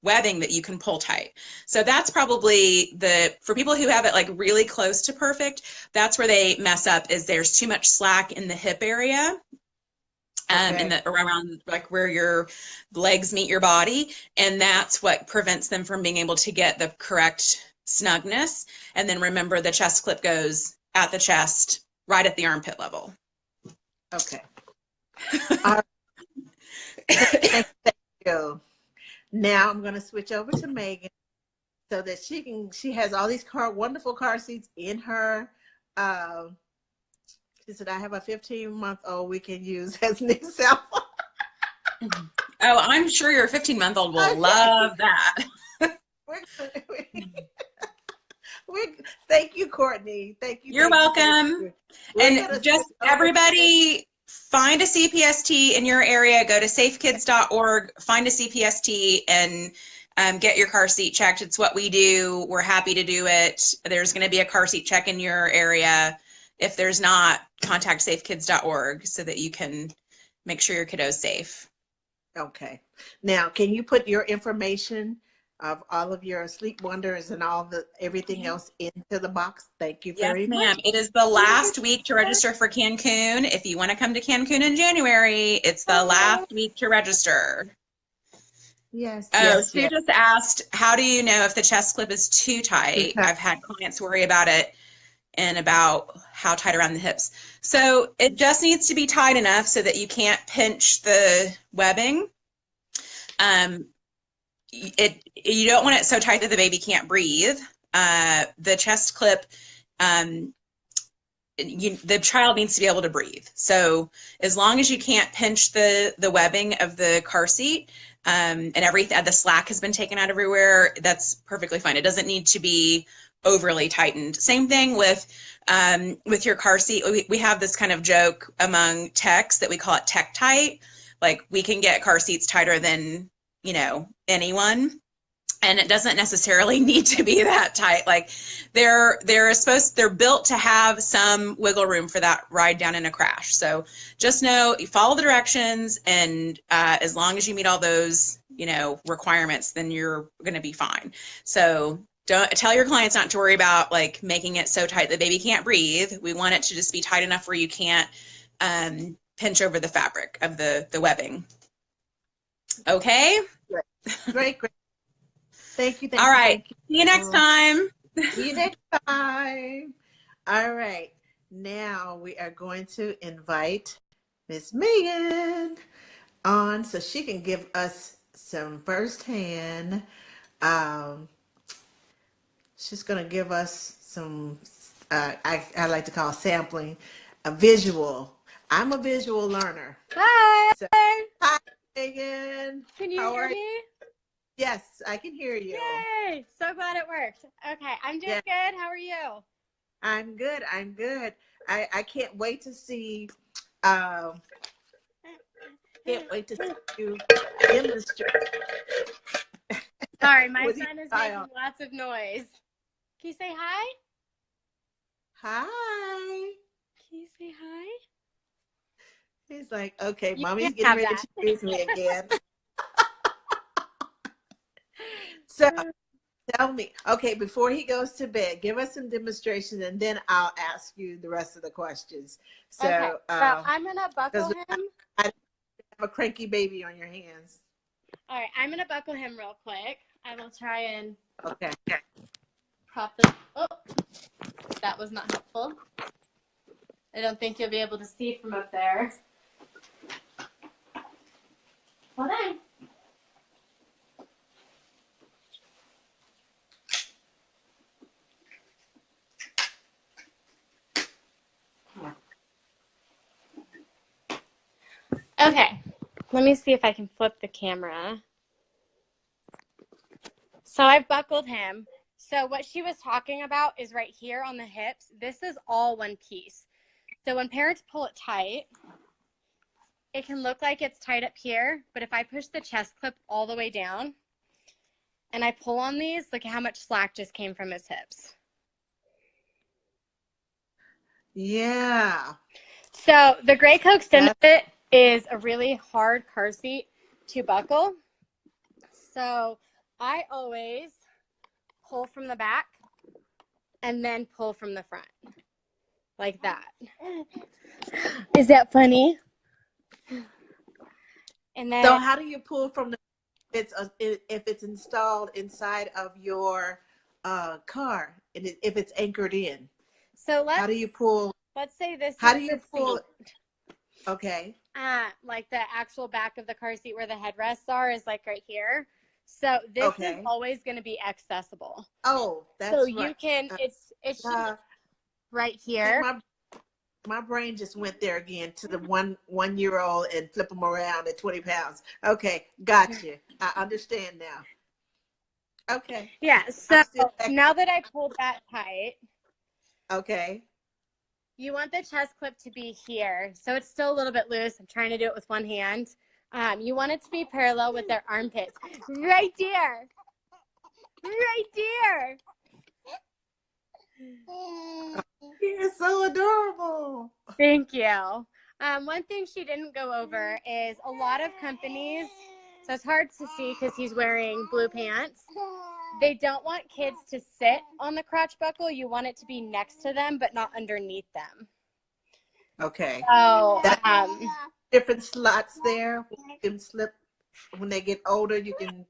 webbing that you can pull tight. So that's probably for people who have it like really close to perfect, that's where they mess up, is there's too much slack in the hip area. Around like where your legs meet your body, and that's what prevents them from being able to get the correct snugness. And then remember, the chest clip goes at the chest, right at the armpit level. Okay. Thank you. Now I'm going to switch over to Megan so that she has all these wonderful car seats in her. Uh, she said, I have a 15-month-old we can use as an example. Oh, I'm sure your 15-month-old will Okay. love that. Thank you, Courtney. Thank you. You're welcome. And just everybody find a CPST in your area. Go to safekids.org, find a CPST, and get your car seat checked. It's what we do. We're happy to do it. There's going to be a car seat check in your area. If there's not, contact safekids.org so that you can make sure your kiddo's safe. Okay. Now, can you put your information of all of your sleep wonders and everything else into the box? Thank you very much. Yes, ma'am. It is the last week to register for Cancun. If you want to come to Cancun in January, it's the last week to register. Yes. Oh, Sue just asked, how do you know if the chest clip is too tight? I've had clients worry about it and about how tight around the hips. So it just needs to be tight enough so that you can't pinch the webbing. You don't want it so tight that the baby can't breathe. The chest clip, the child needs to be able to breathe. So as long as you can't pinch the webbing of the car seat, and everything, the slack has been taken out everywhere, that's perfectly fine. It doesn't need to be overly tightened. Same thing with your car seat. We have this kind of joke among techs that we call it tech tight. Like, we can get car seats tighter than, anyone. And it doesn't necessarily need to be that tight. Like, they're built to have some wiggle room for that ride down in a crash. So just know you follow the directions, and as long as you meet all those, requirements, then you're going to be fine. So don't tell your clients not to worry about like making it so tight the baby can't breathe. We want it to just be tight enough where you can't pinch over the fabric of the webbing. Okay. Great. Thank you. All right. See you next time. See you next time. All right. Now we are going to invite Miss Megan on so she can give us some firsthand. She's going to give us some, I like to call sampling, a visual. I'm a visual learner. Hi. So, hi, Megan. Can you hear me? Yes, I can hear you. Yay! So glad it worked. Okay, I'm doing good. How are you? I'm good. I can't wait to see. Can't wait to see you demonstrate. Sorry, my son is making lots of noise. Can you say hi? Hi. Can you say hi? He's like, okay, mommy's getting ready to choose me again. So tell me, okay, before he goes to bed, give us some demonstrations, and then I'll ask you the rest of the questions. So, okay, so I'm going to buckle him. I have a cranky baby on your hands. All right, I'm going to buckle him real quick. I will try and prop this. Oh, that was not helpful. I don't think you'll be able to see from up there. Hold on. Okay, let me see if I can flip the camera. So I've buckled him. So what she was talking about is right here on the hips. This is all one piece. So when parents pull it tight, it can look like it's tight up here, but if I push the chest clip all the way down and I pull on these, look at how much slack just came from his hips. Yeah. So the Gray Coke Extended is a really hard car seat to buckle. So I always pull from the back and then pull from the front like that. Is that funny? And then, so how do you pull from the if it's installed inside of your car and if it's anchored in? So how do you pull? Let's say this. How do you pull? Okay. like the actual back of the car seat where the headrests are is like right here. So this is Okay. always going to be accessible. Oh, that's So right. you can, it's just right See, here. my brain just went there again to the 1 year old and flip them around at 20 pounds. Okay, got you. I understand now. Okay. Yeah. I'm So still back. now that I pulled that tight, Okay. you want the chest clip to be here. So it's still a little bit loose. I'm trying to do it with one hand. You want it to be parallel with their armpits. Right there. Right there. You're so adorable. Thank you. One thing she didn't go over is a lot of companies, so it's hard to see because he's wearing blue pants. They don't want kids to sit on the crotch buckle. You want it to be next to them, but not underneath them. Okay. So, Different slots there. You can slip when they get older. You can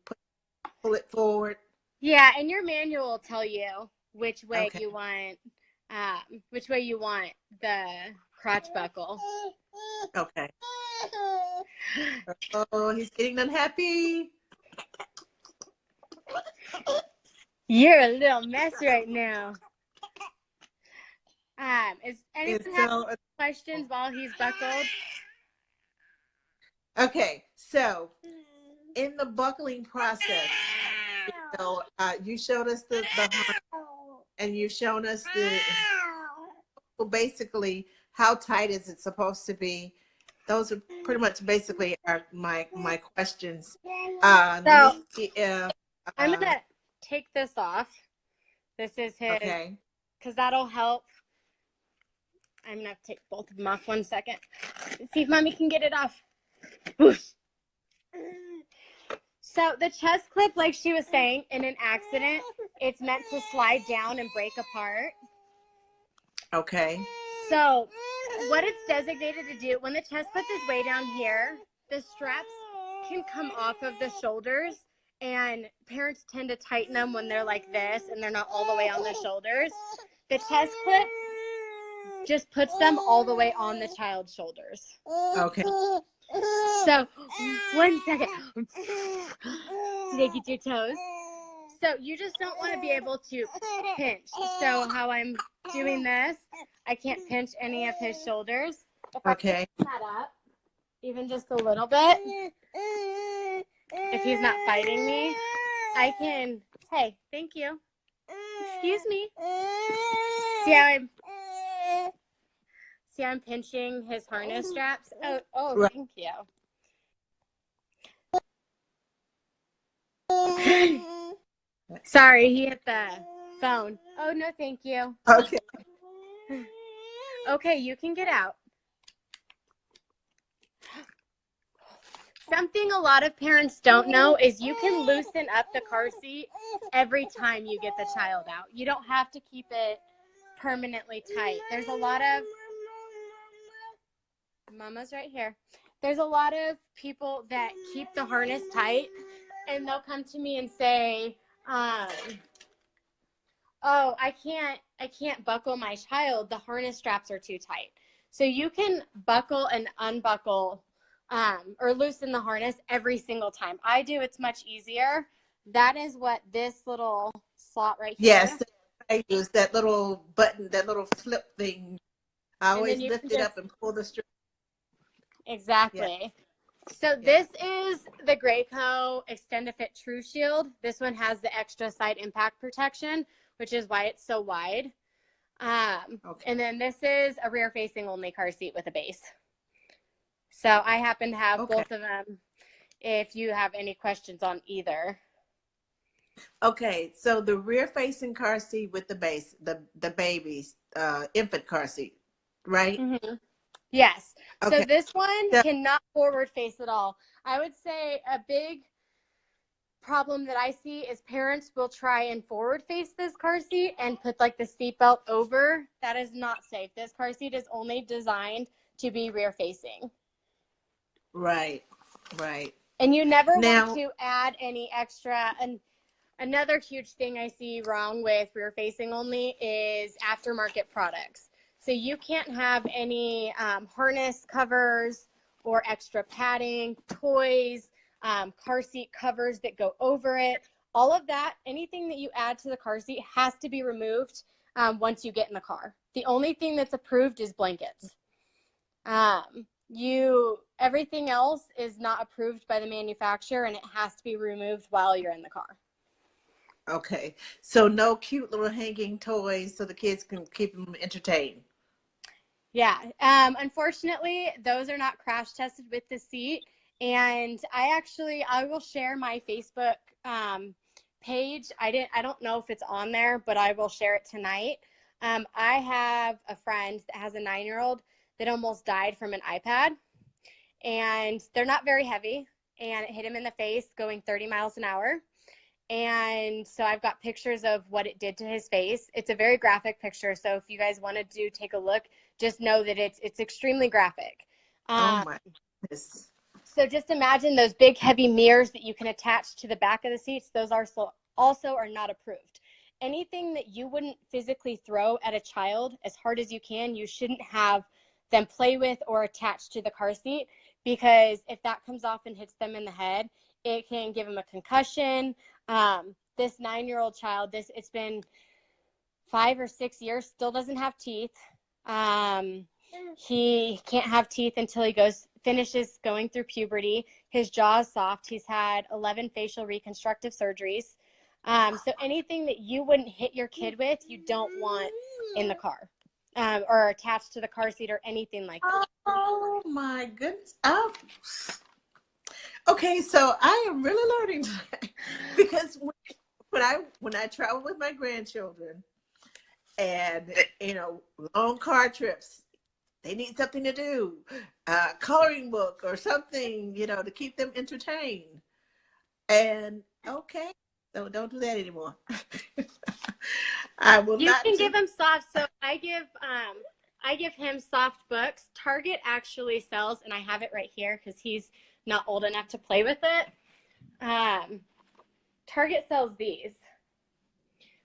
pull it forward. yeah, and your manual will tell you which way Okay. you want, the crotch buckle. Okay. Oh, he's getting unhappy. You're a little mess right now. Is anyone have questions while he's buckled? Okay, so in the buckling process, you showed us the harness, and you've shown us basically how tight is it supposed to be. Those are pretty much basically my questions. So I'm gonna take this off. This is his, okay. because that'll help. I'm gonna have to take both of them off 1 second. Let's see if mommy can get it off. So the chest clip, like she was saying, in an accident, it's meant to slide down and break apart. Okay. So what it's designated to do, when the chest clip is way down here, the straps can come off of the shoulders, and parents tend to tighten them when they're like this and they're not all the way on the shoulders. The chest clip just puts them all the way on the child's shoulders. Okay. So 1 second. Today, get your toes. So you just don't want to be able to pinch. So how I'm doing this, I can't pinch any of his shoulders. If Okay. I pick that up, even just a little bit, if he's not fighting me, I can, hey, thank you. Excuse me. See how I'm pinching his harness straps? Oh, Right. thank you. Sorry, he hit the phone. Oh, no, thank you. Okay. Okay, you can get out. Something a lot of parents don't know is you can loosen up the car seat every time you get the child out. You don't have to keep it permanently tight. There's a lot of, Mama's right here. There's a lot of people that keep the harness tight, and they'll come to me and say, oh, I can't buckle my child. The harness straps are too tight. So you can buckle and unbuckle or loosen the harness every single time. I do. It's much easier. That is what this little slot right here. Yes, I use that little button, that little flip thing. I always lift it up and pull the string. Exactly. Yeah. So this is the Graco Extend to Fit True Shield. This one has the extra side impact protection, which is why it's so wide. And then this is a rear facing only car seat with a base. So I happen to have both of them if you have any questions on either. Okay, so the rear facing car seat with the base, the baby's infant car seat, right? Mm-hmm. Yes. Okay. So this one cannot forward face at all. I would say a big problem that I see is parents will try and forward face this car seat and put like the seatbelt over. That is not safe. This car seat is only designed to be rear facing. Right, right. And you never want to add any extra. And another huge thing I see wrong with rear facing only is aftermarket products. So you can't have any harness covers or extra padding, toys, car seat covers that go over it. All of that, anything that you add to the car seat has to be removed once you get in the car. The only thing that's approved is blankets. Everything else is not approved by the manufacturer, and it has to be removed while you're in the car. Okay, so no cute little hanging toys so the kids can keep them entertained. Yeah, unfortunately, those are not crash tested with the seat. And I will share my Facebook page. I don't know if it's on there, but I will share it tonight. I have a friend that has a 9-year-old that almost died from an iPad, and they're not very heavy, and it hit him in the face going 30 miles an hour. And so I've got pictures of what it did to his face. It's a very graphic picture, so if you guys want to take a look, just know that it's extremely graphic. Oh my goodness. So just imagine those big heavy mirrors that you can attach to the back of the seats. Those are also are not approved. Anything that you wouldn't physically throw at a child as hard as you can, you shouldn't have them play with or attach to the car seat, because if that comes off and hits them in the head, it can give them a concussion. This 9-year-old child, it's been 5 or 6 years, still doesn't have teeth. He can't have teeth until he finishes going through puberty. His jaw is soft. He's had 11 facial reconstructive surgeries. So anything that you wouldn't hit your kid with, you don't want in the car, or attached to the car seat or anything like that. Oh my goodness. Oh. Okay, so I am really learning today, because when I travel with my grandchildren, and long car trips, they need something to do, coloring book or something, to keep them entertained. And okay, so don't do that anymore. I will not. You can give him soft. So I give him soft books. Target actually sells, and I have it right here because he's not old enough to play with it. Target sells these.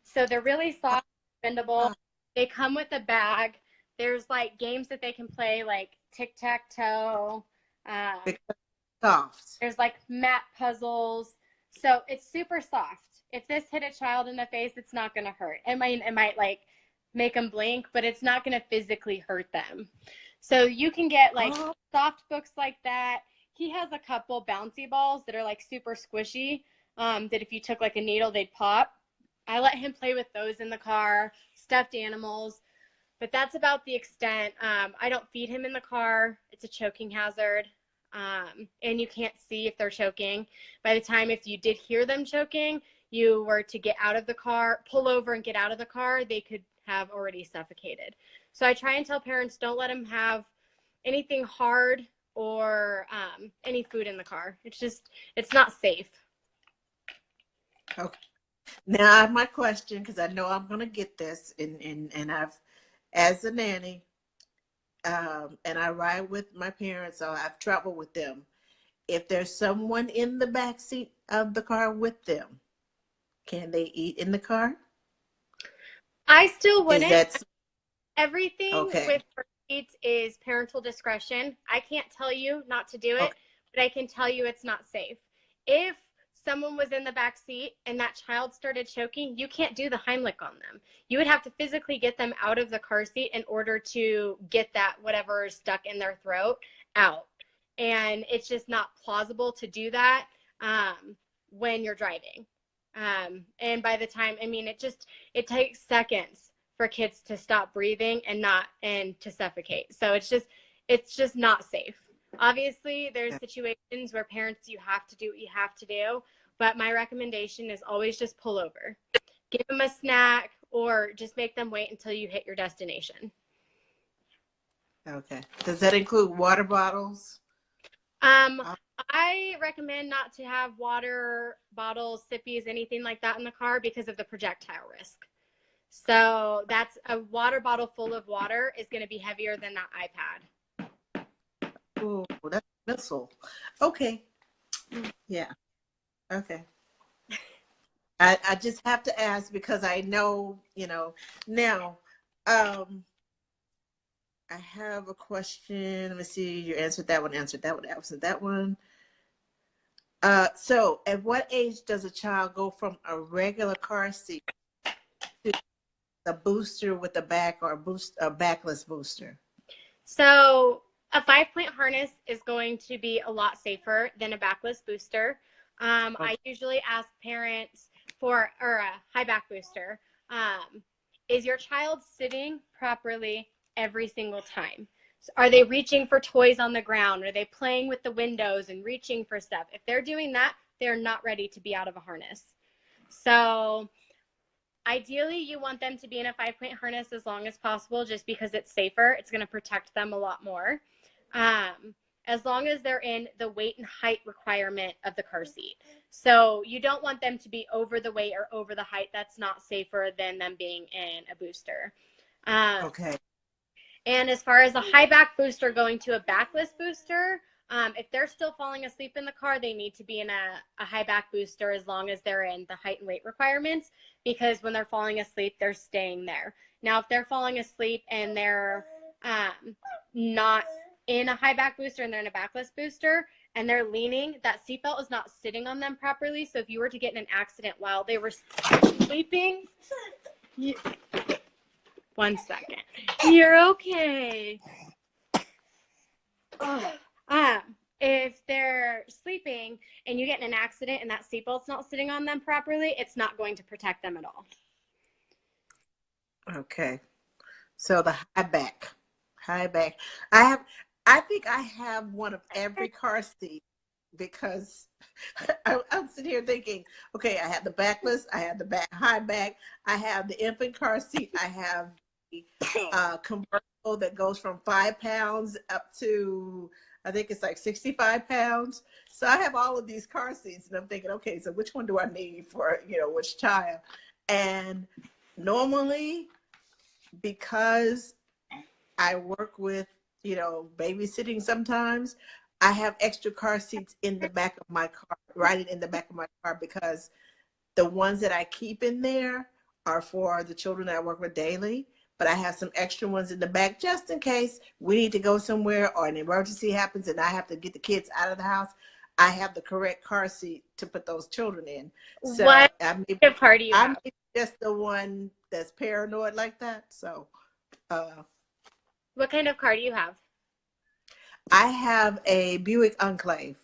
So they're really soft, bendable. They come with a bag. There's like games that they can play, like tic-tac-toe. Soft. There's like map puzzles. So it's super soft. If this hit a child in the face, it's not going to hurt. It might like make them blink, but it's not going to physically hurt them. So you can get like soft books like that. He has a couple bouncy balls that are like super squishy, that if you took like a needle, they'd pop. I let him play with those in the car, stuffed animals, but that's about the extent. I don't feed him in the car. It's a choking hazard, and you can't see if they're choking. By the time, if you did hear them choking, you were to get out of the car, pull over and get out of the car, they could have already suffocated. So I try and tell parents, don't let them have anything hard or any food in the car. It's not safe. Okay. Now I have my question, because I know I'm going to get this, and I've, as a nanny, and I ride with my parents, so I've traveled with them. If there's someone in the back seat of the car with them, can they eat in the car? I still wouldn't. Everything okay. with car seats is parental discretion. I can't tell you not to do it, but I can tell you it's not safe. If someone was in the back seat and that child started choking, you can't do the Heimlich on them. You would have to physically get them out of the car seat in order to get that whatever is stuck in their throat out. And it's just not plausible to do that when you're driving. And by the time, it takes seconds for kids to stop breathing and to suffocate. So it's just not safe. Obviously, there's situations where parents, you have to do what you have to do, but my recommendation is always just pull over. Give them a snack, or just make them wait until you hit your destination. Okay. Does that include water bottles? I recommend not to have water bottles, sippies, anything like that in the car because of the projectile risk. So that's a water bottle full of water is going to be heavier than that iPad. Oh, that's a missile. Okay. Yeah. Okay. I just have to ask, because I know, now, I have a question. Let me see. You answered that one, answered that one. So at what age does a child go from a regular car seat to a booster with a back or a backless booster? So a 5-point harness is going to be a lot safer than a backless booster. I usually ask parents for, or a high back booster. Is your child sitting properly every single time? So are they reaching for toys on the ground? Are they playing with the windows and reaching for stuff? If they're doing that, they're not ready to be out of a harness. So ideally, you want them to be in a 5-point harness as long as possible, just because it's safer. It's going to protect them a lot more. As long as they're in the weight and height requirement of the car seat. So you don't want them to be over the weight or over the height. That's not safer than them being in a booster. Okay. And as far as a high back booster going to a backless booster, if they're still falling asleep in the car, they need to be in a high back booster as long as they're in the height and weight requirements, because when they're falling asleep, they're staying there. Now, if they're falling asleep and they're not in a high back booster and they're in a backless booster and they're leaning, that seatbelt is not sitting on them properly. So if you were to get in an accident while they were sleeping, one second, you're okay. If they're sleeping and you get in an accident and that seatbelt's not sitting on them properly, it's not going to protect them at all. Okay. So the high back. I think I have one of every car seat, because I'm sitting here thinking, okay, I have the backless, I have the high back, I have the infant car seat, I have the convertible that goes from 5 pounds up to, I think it's like 65 pounds. So I have all of these car seats, and I'm thinking, okay, so which one do I need for, which child? And normally, because I work with, babysitting sometimes, I have extra car seats in the back of my car, right in the back of my car, because the ones that I keep in there are for the children that I work with daily. But I have some extra ones in the back just in case we need to go somewhere or an emergency happens and I have to get the kids out of the house. I have the correct car seat to put those children in. So what kind of car do you have? I'm just the one that's paranoid like that. So what kind of car do you have? I have a Buick Enclave.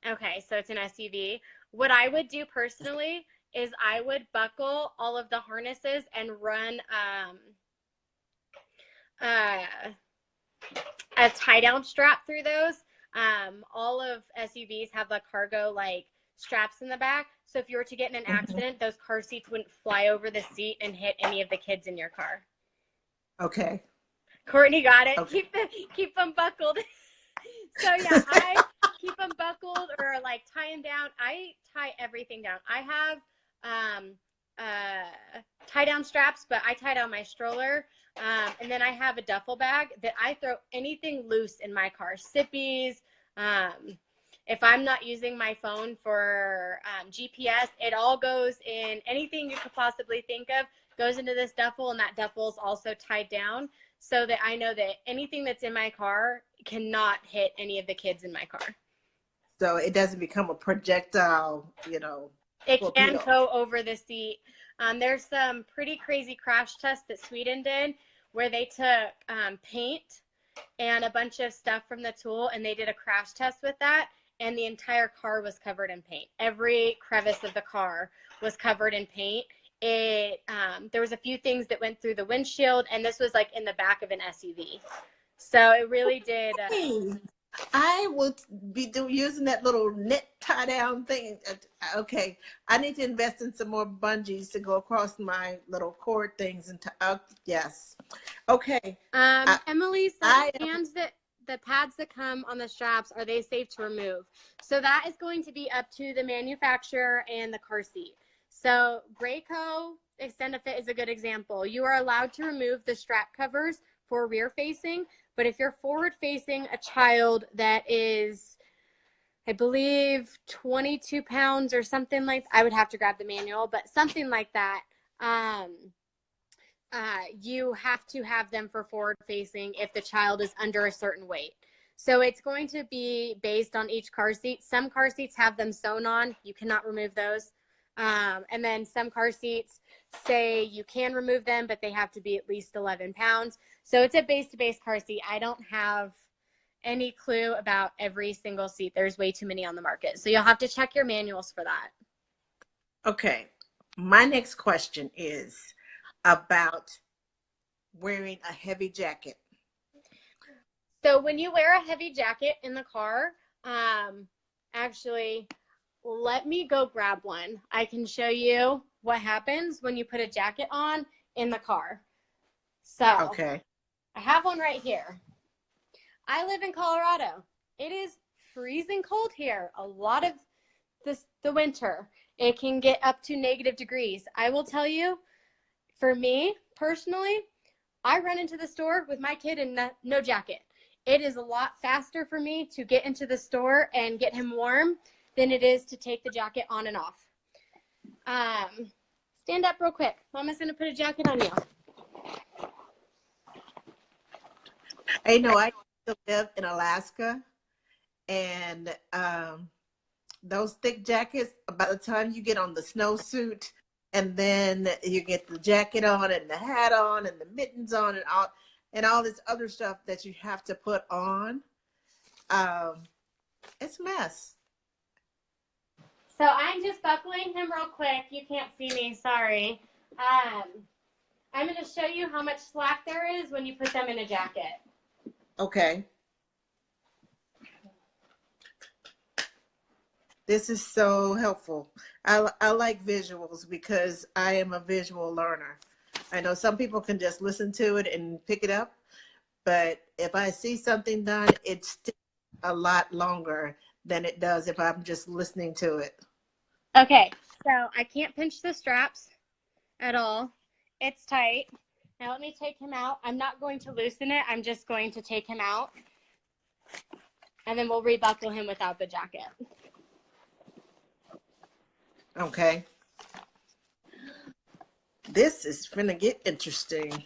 Okay, so it's an SUV. What I would do personally is I would buckle all of the harnesses and run a tie-down strap through those. All of SUVs have the cargo straps in the back. So if you were to get in an accident, those car seats wouldn't fly over the seat and hit any of the kids in your car. Okay. Courtney got it. Okay. Keep them buckled. So yeah, I keep them buckled or tie them down. I tie everything down. I have tie down straps, but I tie down my stroller. And then I have a duffel bag that I throw anything loose in my car. Sippies. If I'm not using my phone for GPS, it all goes in. Anything you could possibly think of goes into this duffel, and that duffel is also tied down so that I know that anything that's in my car cannot hit any of the kids in my car. So it doesn't become a projectile, It torpedo. can go over the seat. There's some pretty crazy crash tests that Sweden did where they took paint and a bunch of stuff from the tool, and they did a crash test with that, and the entire car was covered in paint. Every crevice of the car was covered in paint. There was a few things that went through the windshield, and this was in the back of an SUV. So it really did. I will be using that little net tie down thing. Okay, I need to invest in some more bungees to go across my little cord things and yes. Okay. Emily said the pads that come on the straps, are they safe to remove? So that is going to be up to the manufacturer and the car seat. So Graco Extend a Fit is a good example. You are allowed to remove the strap covers for rear facing, but if you're forward facing a child that is, I believe, 22 pounds or something I would have to grab the manual, but something like that, you have to have them for forward facing if the child is under a certain weight. So it's going to be based on each car seat. Some car seats have them sewn on. You cannot remove those. And then some car seats say you can remove them, but they have to be at least 11 pounds. So it's a base-to-base car seat. I don't have any clue about every single seat. There's way too many on the market. So you'll have to check your manuals for that. Okay. My next question is about wearing a heavy jacket. So when you wear a heavy jacket in the car, actually, let me go grab one. I can show you what happens when you put a jacket on in the car. So Okay. I have one right here. I live in Colorado. It is freezing cold here. A lot of the winter. It can get up to negative degrees. I will tell you, for me personally, I run into the store with my kid in no jacket. It is a lot faster for me to get into the store and get him warm than it is to take the jacket on and off. Stand up real quick. Mama's going to put a jacket on you. I know I used to live in Alaska, and those thick jackets, by the time you get on the snowsuit, and then you get the jacket on and the hat on and the mittens on and all this other stuff that you have to put on, it's a mess. So I'm just buckling him real quick. You can't see me, sorry. I'm going to show you how much slack there is when you put them in a jacket. Okay. This is so helpful. I like visuals because I am a visual learner. I know some people can just listen to it and pick it up, but if I see something done, it sticks a lot longer than it does if I'm just listening to it. Okay, so I can't pinch the straps at all. It's tight. Now let me take him out. I'm not going to loosen it. I'm just going to take him out. And then we'll rebuckle him without the jacket. Okay. This is gonna get interesting.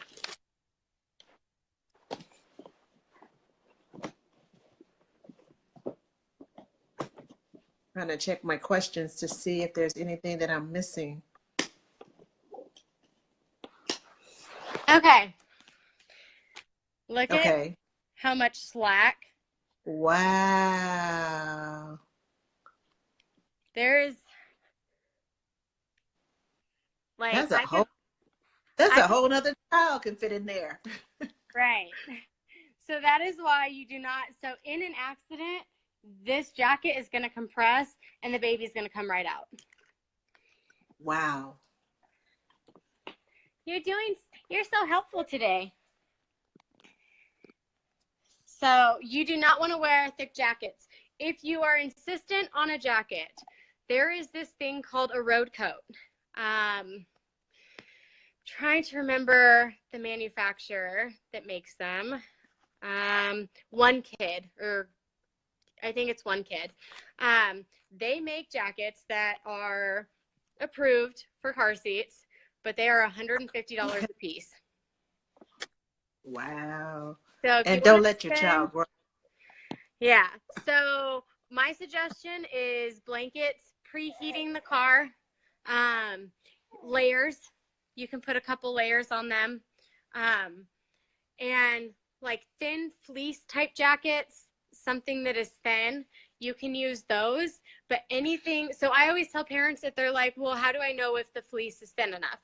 Trying to check my questions to see if there's anything that I'm missing. Okay. Look at Okay. how much slack. Wow. There's like That's a whole nother child can fit in there. right. So that is why you do not. So in an accident, this jacket is going to compress and the baby's going to come right out. Wow. You're so helpful today. So you do not want to wear thick jackets. If you are insistent on a jacket, there is this thing called a road coat. Trying to remember the manufacturer that makes them. One Kid, or I think it's One Kid. They make jackets that are approved for car seats, but they are $150 a piece. Wow. So and don't let your child grow. Yeah. So my suggestion is blankets, preheating the car, layers. You can put a couple layers on them. And like thin fleece type jackets, something that is thin, you can use those. But anything, so I always tell parents that they're like, well, how do I know if the fleece is thin enough?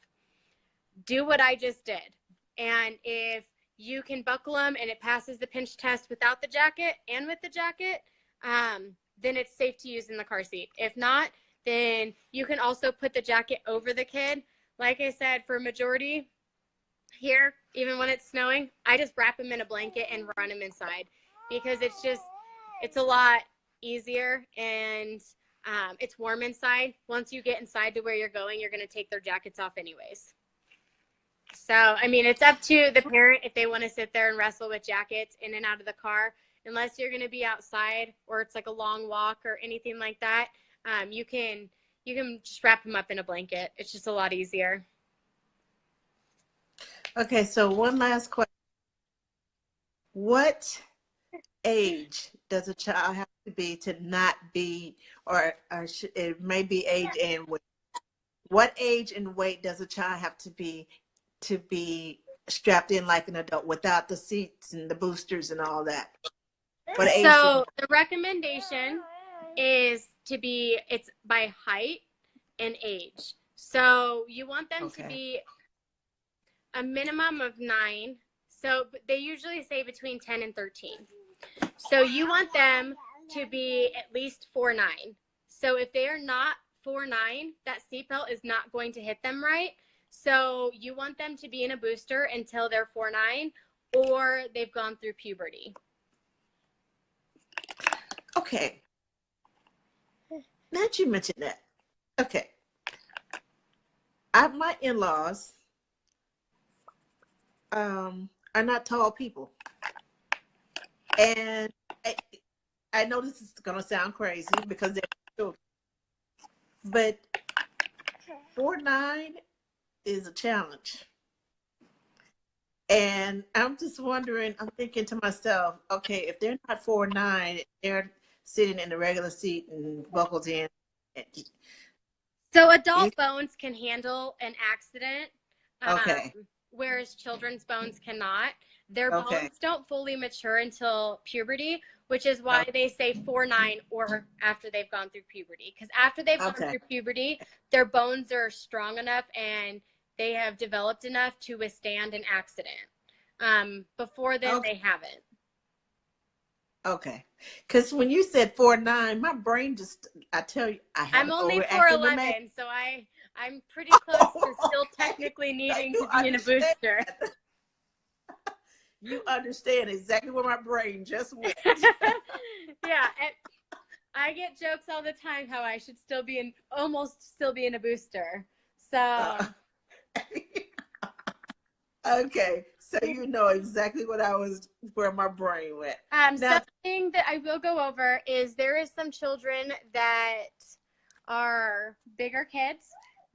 Do what I just did. And if you can buckle them and it passes the pinch test without the jacket and with the jacket, then it's safe to use in the car seat. If not, then you can also put the jacket over the kid. Like I said, for a majority here, even when it's snowing, I just wrap him in a blanket and run him inside because it's a lot easier and it's warm inside. Once you get inside to where you're going, you're going to take their jackets off anyways. So, I mean, it's up to the parent if they want to sit there and wrestle with jackets in and out of the car. Unless you're going to be outside or it's like a long walk or anything like that, you can just wrap them up in a blanket. It's just a lot easier. Okay, so one last question. What age does a child have to be to not be, it may be age and weight. What age and weight does a child have to be strapped in like an adult without the seats and the boosters and all that? What age? So the recommendation is it's by height and age. So you want them to be a minimum of 9. So they usually say between 10 and 13. So you want them to be at least 4'9". So if they are not 4'9", that seatbelt is not going to hit them right. So you want them to be in a booster until they're 4'9", or they've gone through puberty. Okay. Now that you mentioned that. Okay. My in-laws are not tall people. And I know this is going to sound crazy because they're children. But 4'9" is a challenge. And I'm just wondering, I'm thinking to myself, okay, if they're not 4'9", they're sitting in the regular seat and buckled in. So adult bones can handle an accident, Okay. whereas children's bones cannot. Their bones don't fully mature until puberty, which is why they say 4'9" or after they've gone through puberty. Because after they've gone through puberty, their bones are strong enough and they have developed enough to withstand an accident. Before then, they haven't. Okay. Because when you said 4'9", my brain just, I tell you, I'm only 4'11", so I'm pretty close to still technically needing to be in a booster. You understand exactly where my brain just went. Yeah, I get jokes all the time how I should almost still be in a booster. So. Okay, so you know exactly where my brain went. Something that I will go over is there is some children that are bigger kids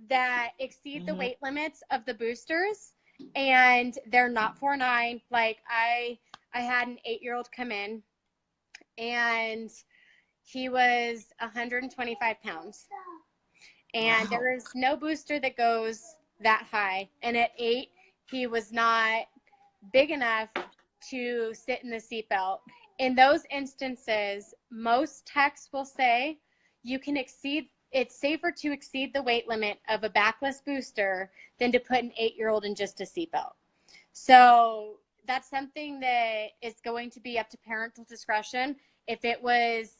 that exceed the weight limits of the boosters, and they're not 4'9". Like I had an 8-year-old come in, and he was 125 pounds, and there is no booster that goes that high. And at 8, he was not big enough to sit in the seatbelt. In those instances, most techs will say it's safer to exceed the weight limit of a backless booster than to put an 8-year-old in just a seatbelt. So that's something that is going to be up to parental discretion. If it was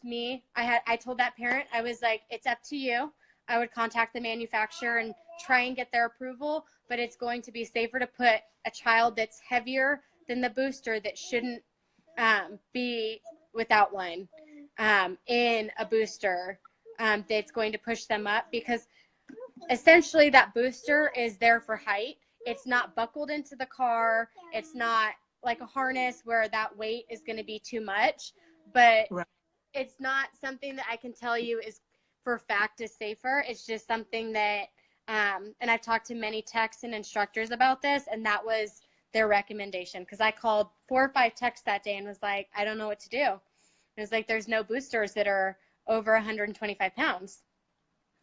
me, I told that parent, I was like, it's up to you. I would contact the manufacturer and try and get their approval, but it's going to be safer to put a child that's heavier than the booster that shouldn't be without one in a booster that's going to push them up, because essentially that booster is there for height. It's not buckled into the car. It's not like a harness where that weight is going to be too much, but it's not something that I can tell you is for a fact is safer. It's just something that, and I've talked to many techs and instructors about this, and that was their recommendation. Because I called 4 or 5 techs that day and was like, I don't know what to do. It was like, there's no boosters that are over 125 pounds.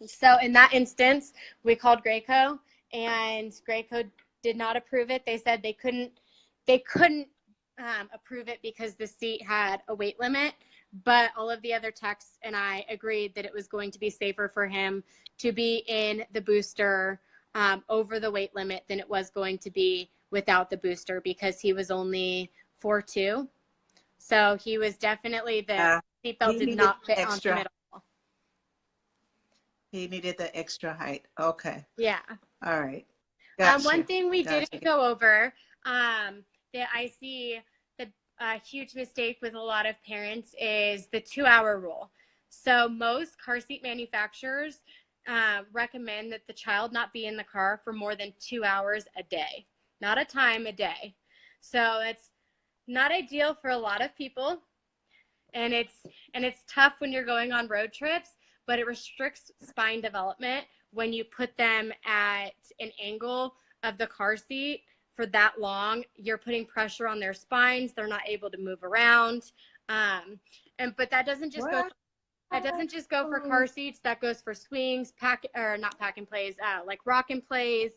So in that instance, we called Graco, and Graco did not approve it. They said they couldn't approve it because the seat had a weight limit. But all of the other techs and I agreed that it was going to be safer for him to be in the booster over the weight limit than it was going to be without the booster, because he was only 4'2". So he was definitely, the seatbelt did not fit on the middle. He needed the extra height. Okay. Yeah. All right. Gotcha. One thing we didn't go over that I see a huge mistake with a lot of parents is the 2-hour rule. So most car seat manufacturers recommend that the child not be in the car for more than 2 hours a day, not a time, a day. So it's not ideal for a lot of people, and it's tough when you're going on road trips, but it restricts spine development when you put them at an angle of the car seat for that long, you're putting pressure on their spines. They're not able to move around. But that doesn't just go. That doesn't just go for car seats. That goes for swings, not pack and plays, like rock and plays.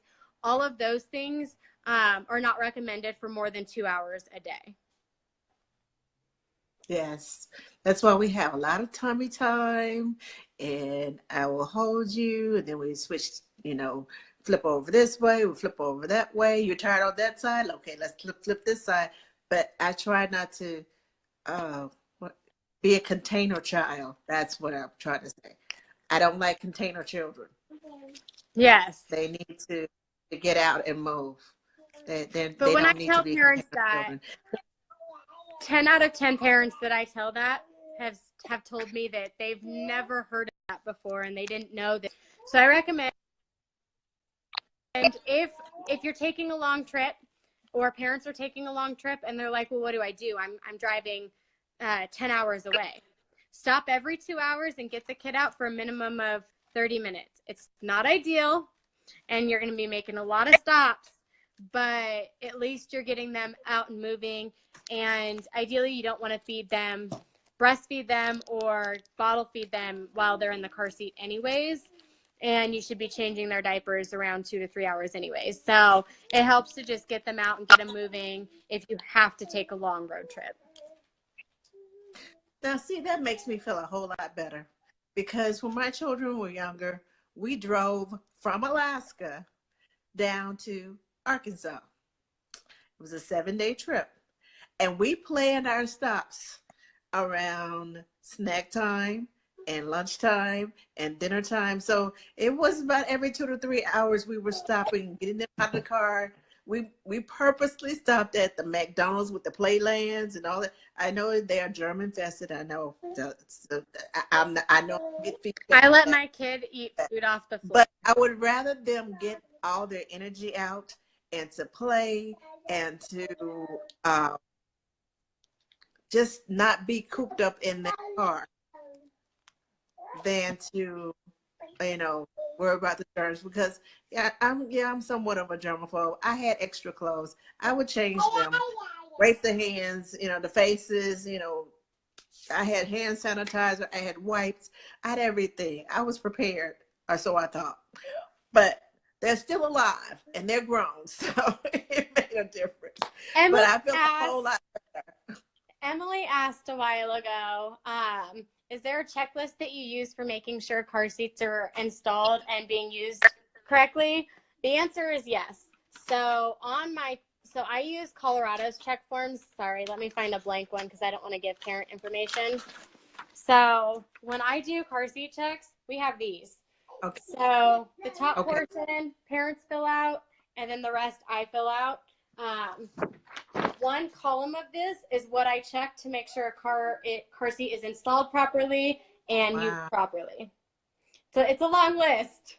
All of those things are not recommended for more than 2 hours a day. Yes, that's why we have a lot of tummy time, and I will hold you, and then we switch, flip over this way, we flip over that way. You're tired on that side? Okay, let's flip this side. But I try not to be a container child. That's what I'm trying to say. I don't like container children. Yes. They need to get out and move. They But when I don't need to tell be parents container that, children. 10 out of 10 parents that I tell that have told me that they've never heard of that before and they didn't know that. So I recommend, and if you're taking a long trip, or parents are taking a long trip and they're like, well, what do I do? I'm driving 10 hours away. Stop every 2 hours and get the kid out for a minimum of 30 minutes. It's not ideal, and you're going to be making a lot of stops, but at least you're getting them out and moving. And ideally, you don't want to breastfeed them or bottle feed them while they're in the car seat anyways. And you should be changing their diapers around 2 to 3 hours anyways. So it helps to just get them out and get them moving if you have to take a long road trip. Now, see, that makes me feel a whole lot better, because when my children were younger, we drove from Alaska down to Arkansas. It was a 7-day trip, and we planned our stops around snack time and lunchtime and dinner time. So it was about every 2 to 3 hours we were stopping, getting them out of the car. We purposely stopped at the McDonald's with the playlands and all that. I know they are German infested. I know. I know. I let my kid eat food off the floor. But I would rather them get all their energy out and to play and to just not be cooped up in that car than to, worry about the germs. Because I'm somewhat of a germaphobe. I had extra clothes. I would change them, race the hands, the faces, I had hand sanitizer, I had wipes, I had everything. I was prepared, or so I thought. But they're still alive and they're grown, so it made a difference. But I feel a whole lot better. Emily asked a while ago, is there a checklist that you use for making sure car seats are installed and being used correctly? The answer is yes. So I use Colorado's check forms. Sorry, let me find a blank one because I don't want to give parent information. So when I do car seat checks, we have these. Okay. So the top portion, parents fill out, and then the rest I fill out. One column of this is what I check to make sure a car seat is installed properly and used properly. So it's a long list.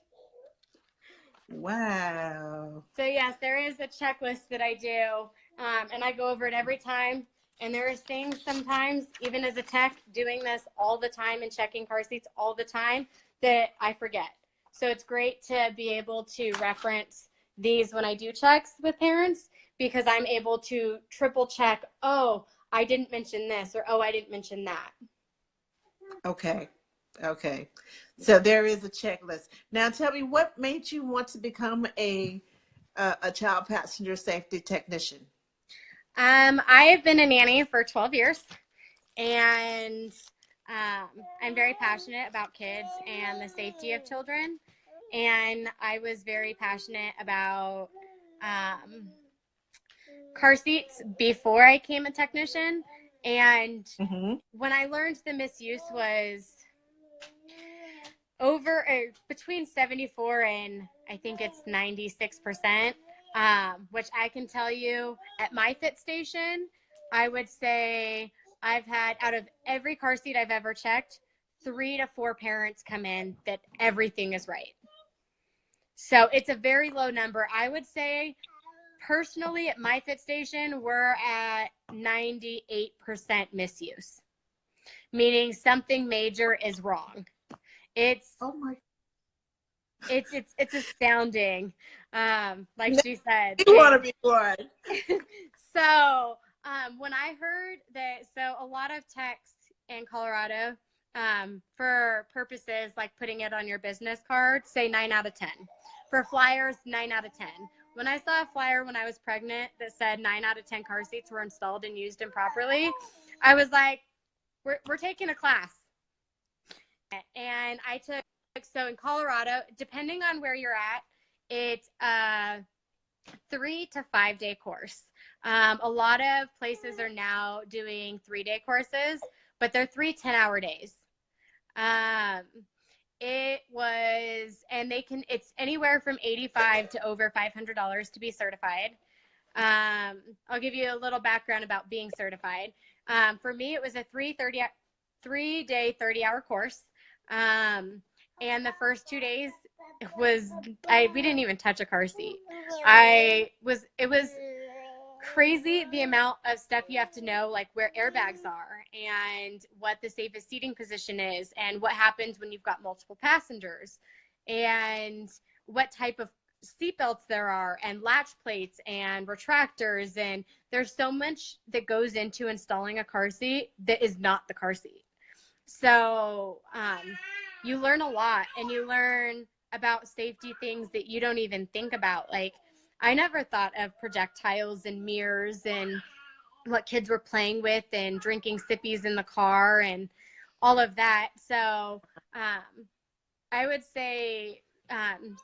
Wow. So yes, there is a checklist that I do, and I go over it every time. And there is things sometimes, even as a tech, doing this all the time and checking car seats all the time, that I forget. So it's great to be able to reference these when I do checks with parents, because I'm able to triple check, oh, I didn't mention this, or oh, I didn't mention that. Okay. So there is a checklist. Now tell me, what made you want to become a child passenger safety technician? I have been a nanny for 12 years, and I'm very passionate about kids and the safety of children. And I was very passionate about car seats before I became a technician. And when I learned the misuse was between 74 and I think it's 96%, which I can tell you at my fit station, I would say I've had, out of every car seat I've ever checked, 3 to 4 parents come in that everything is right. So it's a very low number. I would say personally at my fit station, we're at 98% misuse, meaning something major is wrong. It's It's astounding. Like she said. You want to be one. So when I heard that, so a lot of techs in Colorado, for purposes like putting it on your business card, say 9 out of 10. For flyers, 9 out of 10. When I saw a flyer when I was pregnant that said 9 out of 10 car seats were installed and used improperly, I was like, we're taking a class. And I took, so in Colorado, depending on where you're at, it's a 3 to 5 day course. A lot of places are now doing 3-day courses, but they're 3 10-hour days. It was, and it's anywhere from $85 to over $500 to be certified. I'll give you a little background about being certified. For me, it was a 3-day, 30-hour course. And the first 2 days we didn't even touch a car seat. It was crazy the amount of stuff you have to know, like where airbags are and what the safest seating position is and what happens when you've got multiple passengers and what type of seatbelts there are and latch plates and retractors. And there's so much that goes into installing a car seat that is not the car seat. So you learn a lot, and you learn about safety things that you don't even think about. Like, I never thought of projectiles and mirrors and what kids were playing with and drinking sippies in the car and all of that. So I would say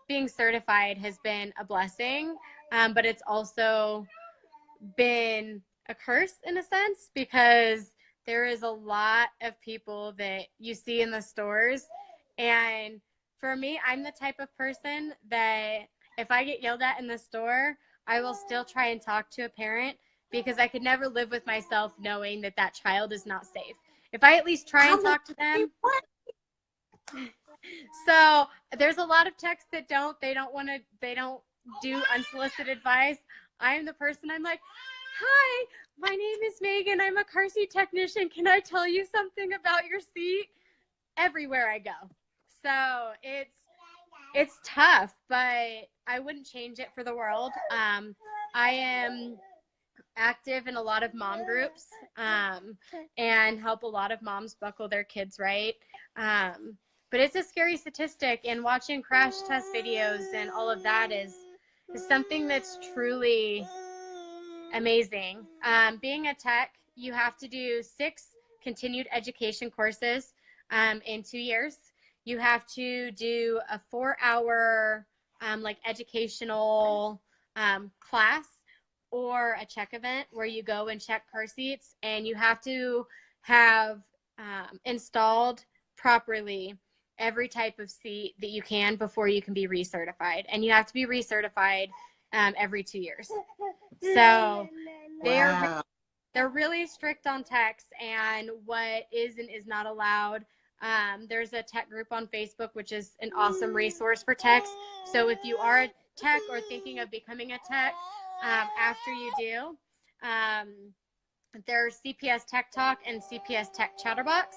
being certified has been a blessing, but it's also been a curse in a sense, because there is a lot of people that you see in the stores. And for me, I'm the type of person that if I get yelled at in the store, I will still try and talk to a parent, because I could never live with myself knowing that that child is not safe. If I at least try and talk to them. So there's a lot of techs that they don't do unsolicited advice. I'm the person, I'm like, hi, my name is Megan. I'm a car seat technician. Can I tell you something about your seat? Everywhere I go. So it's tough, but I wouldn't change it for the world. I am active in a lot of mom groups and help a lot of moms buckle their kids right. But it's a scary statistic, and watching crash test videos and all of that is something that's truly amazing. Being a tech, you have to do 6 continued education courses in 2 years. You have to do a 4-hour like educational class or a check event where you go and check car seats, and you have to have installed properly every type of seat that you can before you can be recertified. And you have to be recertified every 2 years. So they're really strict on techs and what is and is not allowed. There's a tech group on Facebook, which is an awesome resource for techs. So if you are a tech or thinking of becoming a tech, after you do, there's CPS Tech Talk and CPS Tech Chatterbox.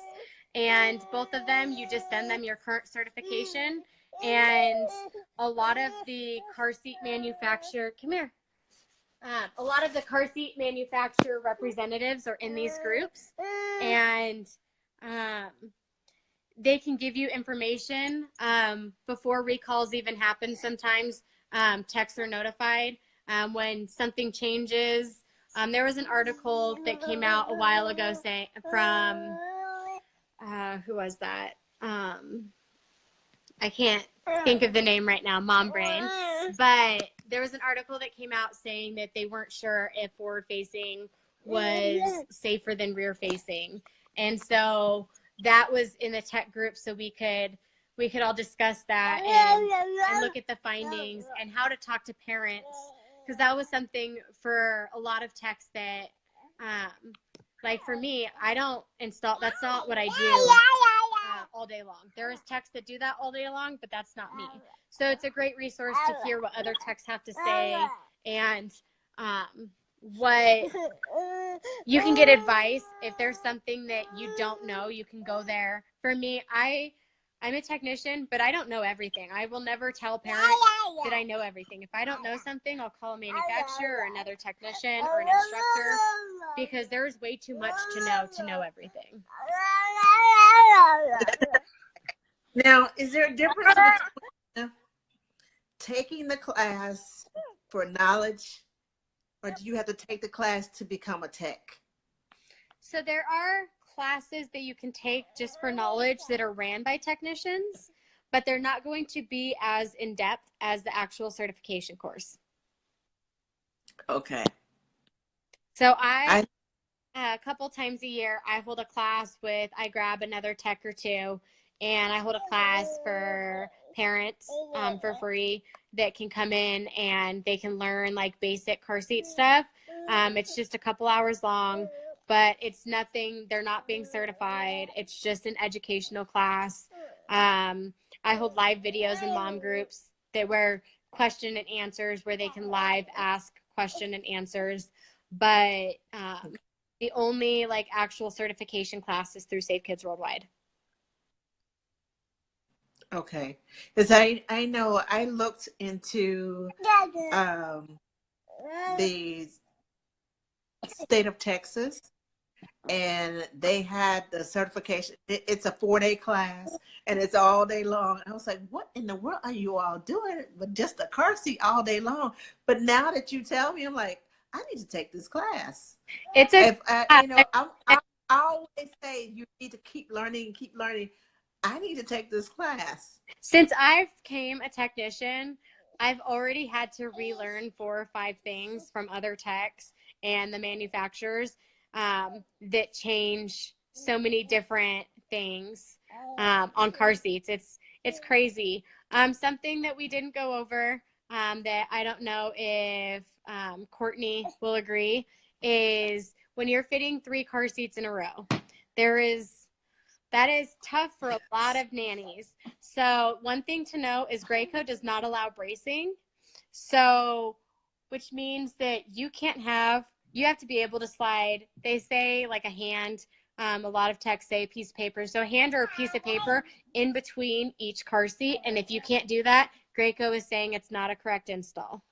And both of them, you just send them your current certification. And a lot of the car seat manufacturer, a lot of the car seat manufacturer representatives are in these groups, and they can give you information before recalls even happen. Sometimes techs are notified when something changes. There was an article that came out a while ago saying from who was that? I can't think of the name right now, mom brain. But there was an article that came out saying that they weren't sure if forward facing was safer than rear facing. And so that was in the tech group, so we could all discuss that and look at the findings and how to talk to parents, because that was something for a lot of techs that like for me, I don't install, that's not what I do all day long. There is techs that do that all day long, but that's not me. So it's a great resource to hear what other techs have to say, and what you can get advice. If there's something that you don't know, you can go there. For me, I I'm a technician, but I don't know everything. I will never tell parents that I know everything. If I don't know something, I'll call a manufacturer or another technician or an instructor because there's way too much to know everything. Now, is there a difference between taking the class for knowledge, or do you have to take the class to become a tech? So there are classes that you can take just for knowledge that are ran by technicians, but they're not going to be as in-depth as the actual certification course. Okay. So I a couple times a year, I hold a class I grab another tech or two, and I hold a class for parents for free that can come in and they can learn like basic car seat stuff. It's just a couple hours long, but it's nothing. They're not being certified. It's just an educational class. I hold live videos in mom groups that were question and answers where they can live ask question and answers. But the only like actual certification class is through Safe Kids Worldwide. Okay. Because I know I looked into the state of Texas, and they had the certification. It's a 4-day class, and it's all day long. I was like, what in the world are you all doing with just a car seat all day long? But now that you tell me, I'm like, I need to take this class. It's a I always say you need to keep learning. I need to take this class. Since I became a technician, I've already had to relearn 4 or 5 things from other techs and the manufacturers that change so many different things on car seats. It's crazy. Something that we didn't go over that I don't know if Cortney will agree is when you're fitting 3 car seats in a row, that is tough for a lot of nannies. So one thing to know is Graco does not allow bracing. So, which means that you have to be able to slide. They say like a hand. A lot of techs say a piece of paper. So a hand or a piece of paper in between each car seat. And if you can't do that, Graco is saying it's not a correct install.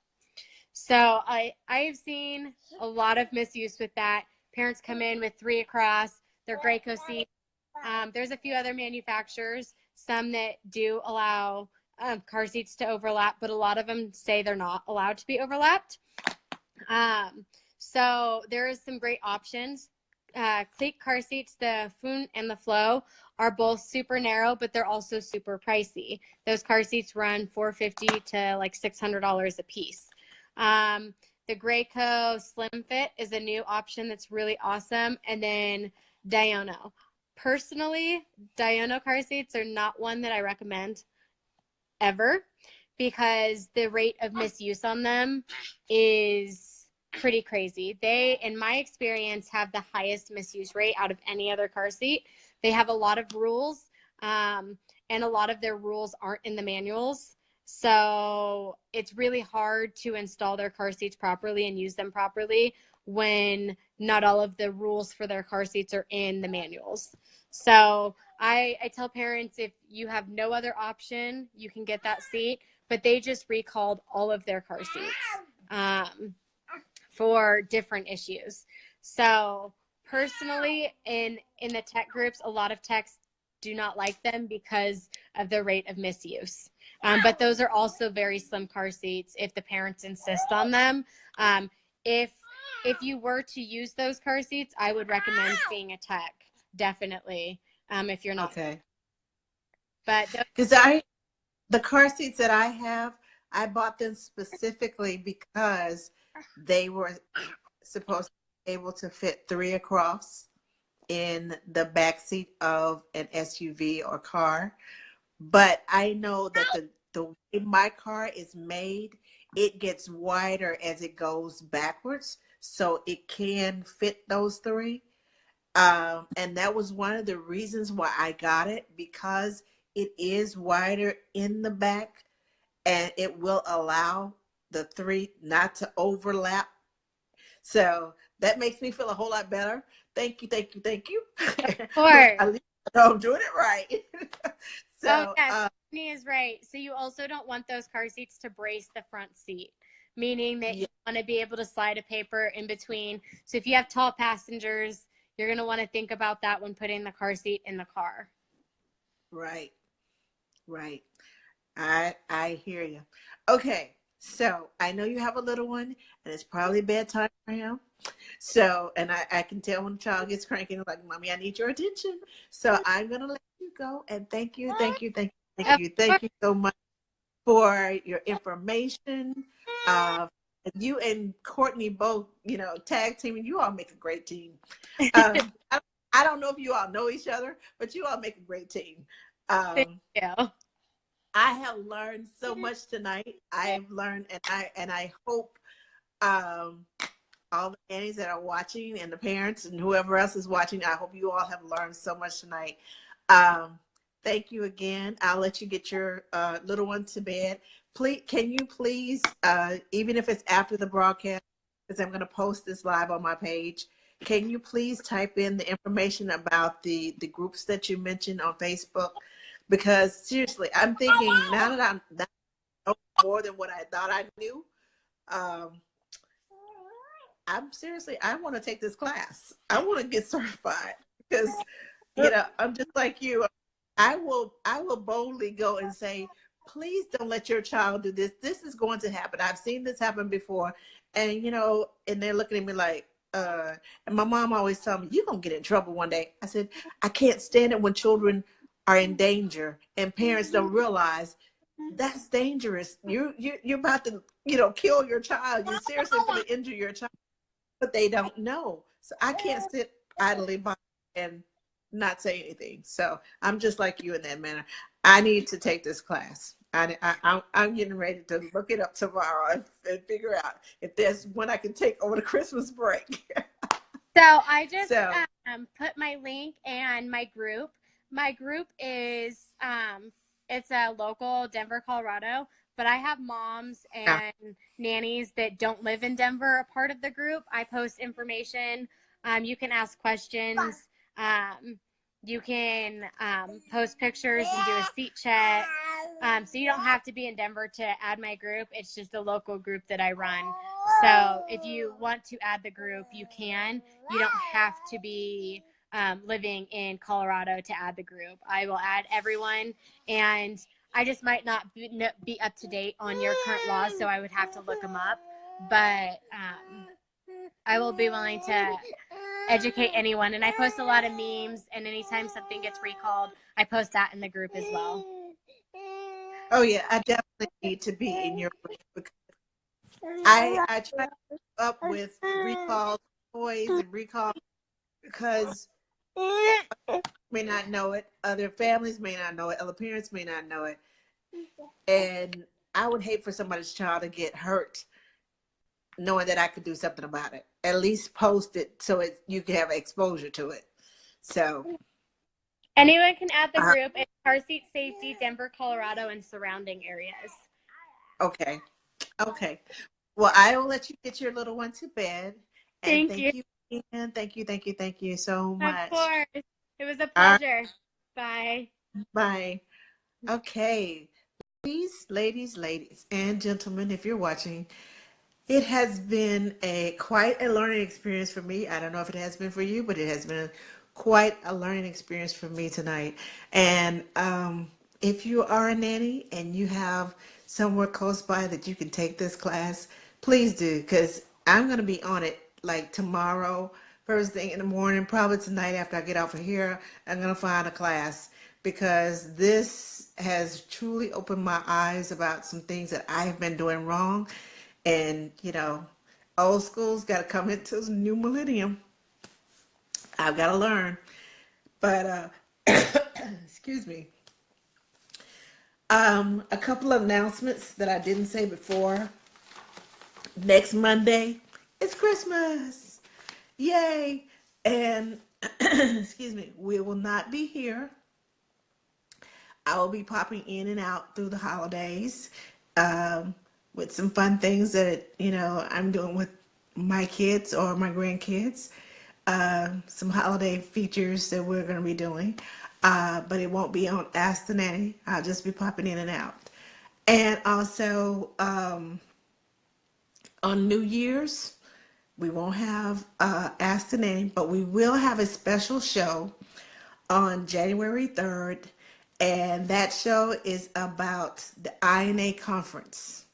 So I have seen a lot of misuse with that. Parents come in with 3 across their Graco seat. There's a few other manufacturers, some that do allow car seats to overlap, but a lot of them say they're not allowed to be overlapped. So there is some great options. Cleat car seats, the Foon and the Flow, are both super narrow, but they're also super pricey. Those car seats run $450 to like $600 a piece. The Graco Slim Fit is a new option that's really awesome. And then Diano. Personally, Diano car seats are not one that I recommend ever because the rate of misuse on them is pretty crazy. They, in my experience, have the highest misuse rate out of any other car seat. They have a lot of rules, and a lot of their rules aren't in the manuals. So it's really hard to install their car seats properly and use them properly when not all of the rules for their car seats are in the manuals. So I tell parents, if you have no other option, you can get that seat, but they just recalled all of their car seats for different issues. So personally, in the tech groups, a lot of techs do not like them because of the rate of misuse. But those are also very slim car seats if the parents insist on them. If you were to use those car seats, I would recommend seeing a tech, definitely, if you're not. Okay. But because the car seats that I have, I bought them specifically because they were supposed to be able to fit 3 across in the back seat of an SUV or car. But I know that the way my car is made, it gets wider as it goes backwards, so it can fit those 3. And that was one of the reasons why I got it, because it is wider in the back and it will allow the 3 not to overlap. So that makes me feel a whole lot better. Thank you. of course. At least I know I'm doing it right. Oh, So, yes, Courtney is right. So you also don't want those car seats to brace the front seat, meaning that yeah, you want to be able to slide a paper in between. So if you have tall passengers, you're going to want to think about that when putting the car seat in the car. right, right. I hear you. Okay, so I know you have a little one, and it's probably bedtime for him. So, and I can tell when the child gets cranky, like, "Mommy, I need your attention." So I'm gonna let you go, and thank you, thank you, thank you, thank Of you, course. thank you so much for your information. Uh, you and Courtney both, tag teaming. You all make a great team. I don't know if you all know each other, but you all make a great team. Thank Um, you. I have learned so much tonight. I've learned, and I hope um, all the nannies that are watching and the parents and whoever else is watching, I hope you all have learned so much tonight. Um, Thank you again. I'll let you get your little one to bed. Please, can you please, even if it's after the broadcast, because I'm going to post this live on my page, can you please type in the information about the groups that you mentioned on Facebook? Because seriously, I'm thinking now that I know more than what I thought I knew. Um, I want to take this class. I want to get certified because, I'm just like you. I will boldly go and say, please don't let your child do this. This is going to happen. I've seen this happen before. And, and they're looking at me like, and my mom always told me, you're going to get in trouble one day. I said, I can't stand it when children are in danger and parents don't realize that's dangerous. You're about to, kill your child. You're seriously going to injure your child, but they don't know. So I can't sit idly by and not say anything. So I'm just like you in that manner. I need to take this class. I'm getting ready to look it up tomorrow and figure out if there's one I can take over the Christmas break. So I just So, put my link and my group. My group is it's a local Denver, Colorado, but I have moms yeah. and nannies that don't live in Denver a part of the group. I post information. You can ask questions. You can post pictures and do a seat check. So you don't have to be in Denver to add my group. It's just a local group that I run. So if you want to add the group, you can. You don't have to be living in Colorado to add the group. I will add everyone, and I just might not be up to date on your current laws, so I would have to look them up. But I will be willing to educate anyone. And I post a lot of memes, and anytime something gets recalled, I post that in the group as well. Oh yeah, I definitely need to be in your group because I try to keep up with recall toys and recall because may not know it, other families may not know it, other parents may not know it, and I would hate for somebody's child to get hurt knowing that I could do something about it. At least post it so you can have exposure to it. So Anyone can add the group. It's Car Seat Safety, Denver, Colorado, and surrounding areas. okay. Well, I will let you get your little one to bed. And Thank you. thank you again. Thank you so Of much. course. It was a All pleasure. Bye. right, bye. Okay. Ladies, and gentlemen, if you're watching, it has been quite a learning experience for me. I don't know if it has been for you, but it has been quite a learning experience for me tonight. And if you are a nanny and you have somewhere close by that you can take this class, please do, because I'm going to be on it like tomorrow, first thing in the morning, probably tonight after I get off of here. I'm going to find a class because this has truly opened my eyes about some things that I have been doing wrong. And, old school's got to come into the new millennium. I've got to learn. But, excuse me. A couple of announcements that I didn't say before. Next Monday, it's Christmas. Yay. And, excuse me, we will not be here. I will be popping in and out through the holidays with some fun things that, I'm doing with my kids or my grandkids. Some holiday features that we're going to be doing. but it won't be on Ask the Nanny. I'll just be popping in and out. And also on New Year's, we won't have Ask the Nanny, but we will have a special show on January 3rd. And that show is about the INA conference.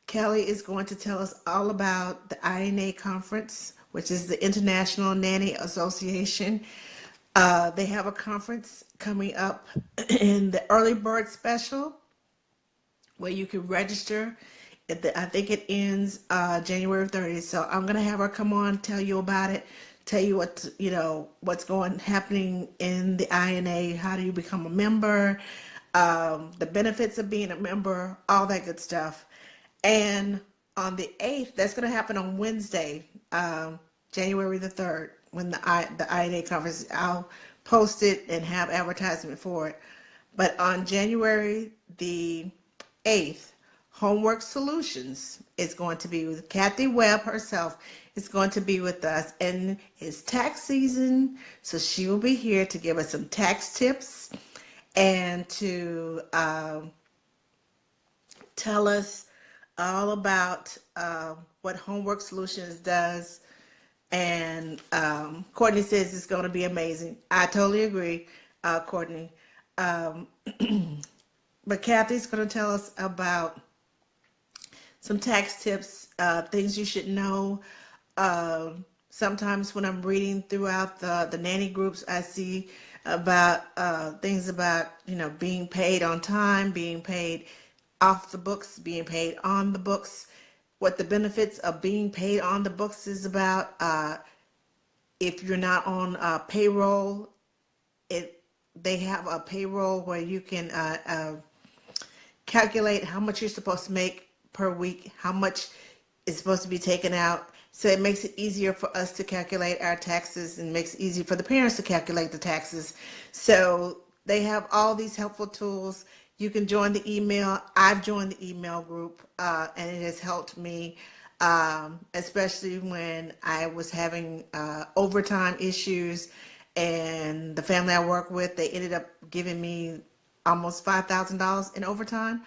Kelly is going to tell us all about the INA conference, which is the International Nanny Association. They have a conference coming up in the early bird special where you can register. I think it ends January 30th. So I'm gonna have her come on, tell you about it, tell you what's happening in the INA, how do you become a member, the benefits of being a member, all that good stuff. And on the 8th, that's gonna happen on Wednesday, January the 3rd, when the INA conference. I'll post it and have advertisement for it. But on January the 8th, Homework Solutions is going to be with Kathy Webb herself. Is going to be with us, and it's tax season, so she will be here to give us some tax tips and to tell us all about what Homework Solutions does. And Courtney says it's going to be amazing. I totally agree, Courtney. But Kathy's going to tell us about some tax tips, things you should know. Sometimes when I'm reading throughout the nanny groups, I see about things about, being paid on time, being paid off the books, being paid on the books, what the benefits of being paid on the books is about. If you're not on payroll, they have a payroll where you can calculate how much you're supposed to make per week, how much is supposed to be taken out. So it makes it easier for us to calculate our taxes and makes it easier for the parents to calculate the taxes. So they have all these helpful tools. You can join the email. I've joined the email group, and it has helped me, especially when I was having overtime issues. And the family I work with, they ended up giving me almost $5,000 in overtime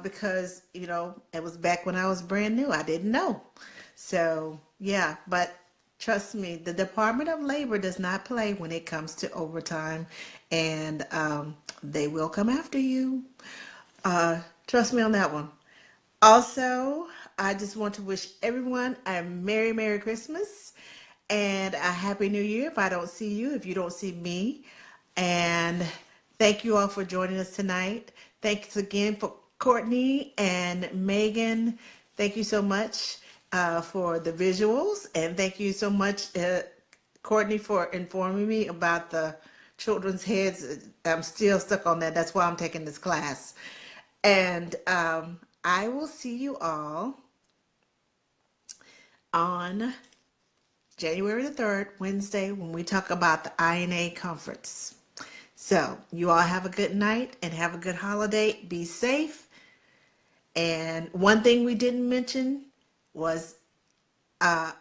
because, it was back when I was brand new. I didn't know. So, yeah, but trust me, the Department of Labor does not play when it comes to overtime, and they will come after you. Trust me on that one. Also, I just want to wish everyone a Merry, Merry Christmas and a Happy New Year if I don't see you, if you don't see me. And thank you all for joining us tonight. Thanks again for Courtney and Megan. Thank you so much for the visuals, and thank you so much, Courtney, for informing me about the children's heads. I'm still stuck on that. That's why I'm taking this class. And I will see you all on January the 3rd, Wednesday, when we talk about the INA conference. So you all have a good night and have a good holiday. Be safe. And one thing we didn't mention was, I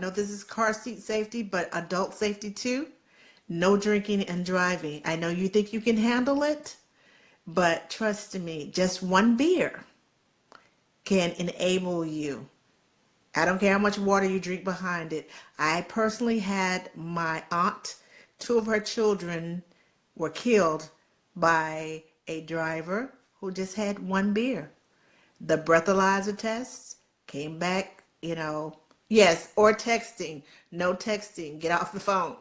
know this is car seat safety, but adult safety too. No drinking and driving. I know you think you can handle it, but trust me, just one beer can enable you. I don't care how much water you drink behind it. I personally had my aunt, 2 of her children were killed by a driver who just had one beer. The breathalyzer tests came back, yes, or texting. No texting. Get off the phone.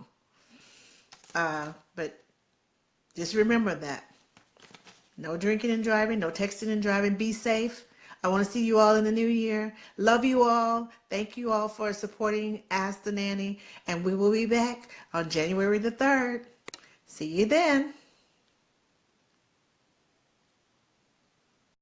But just remember that. No drinking and driving. No texting and driving. Be safe. I want to see you all in the new year. Love you all. Thank you all for supporting Ask the Nanny. And we will be back on January the 3rd. See you then.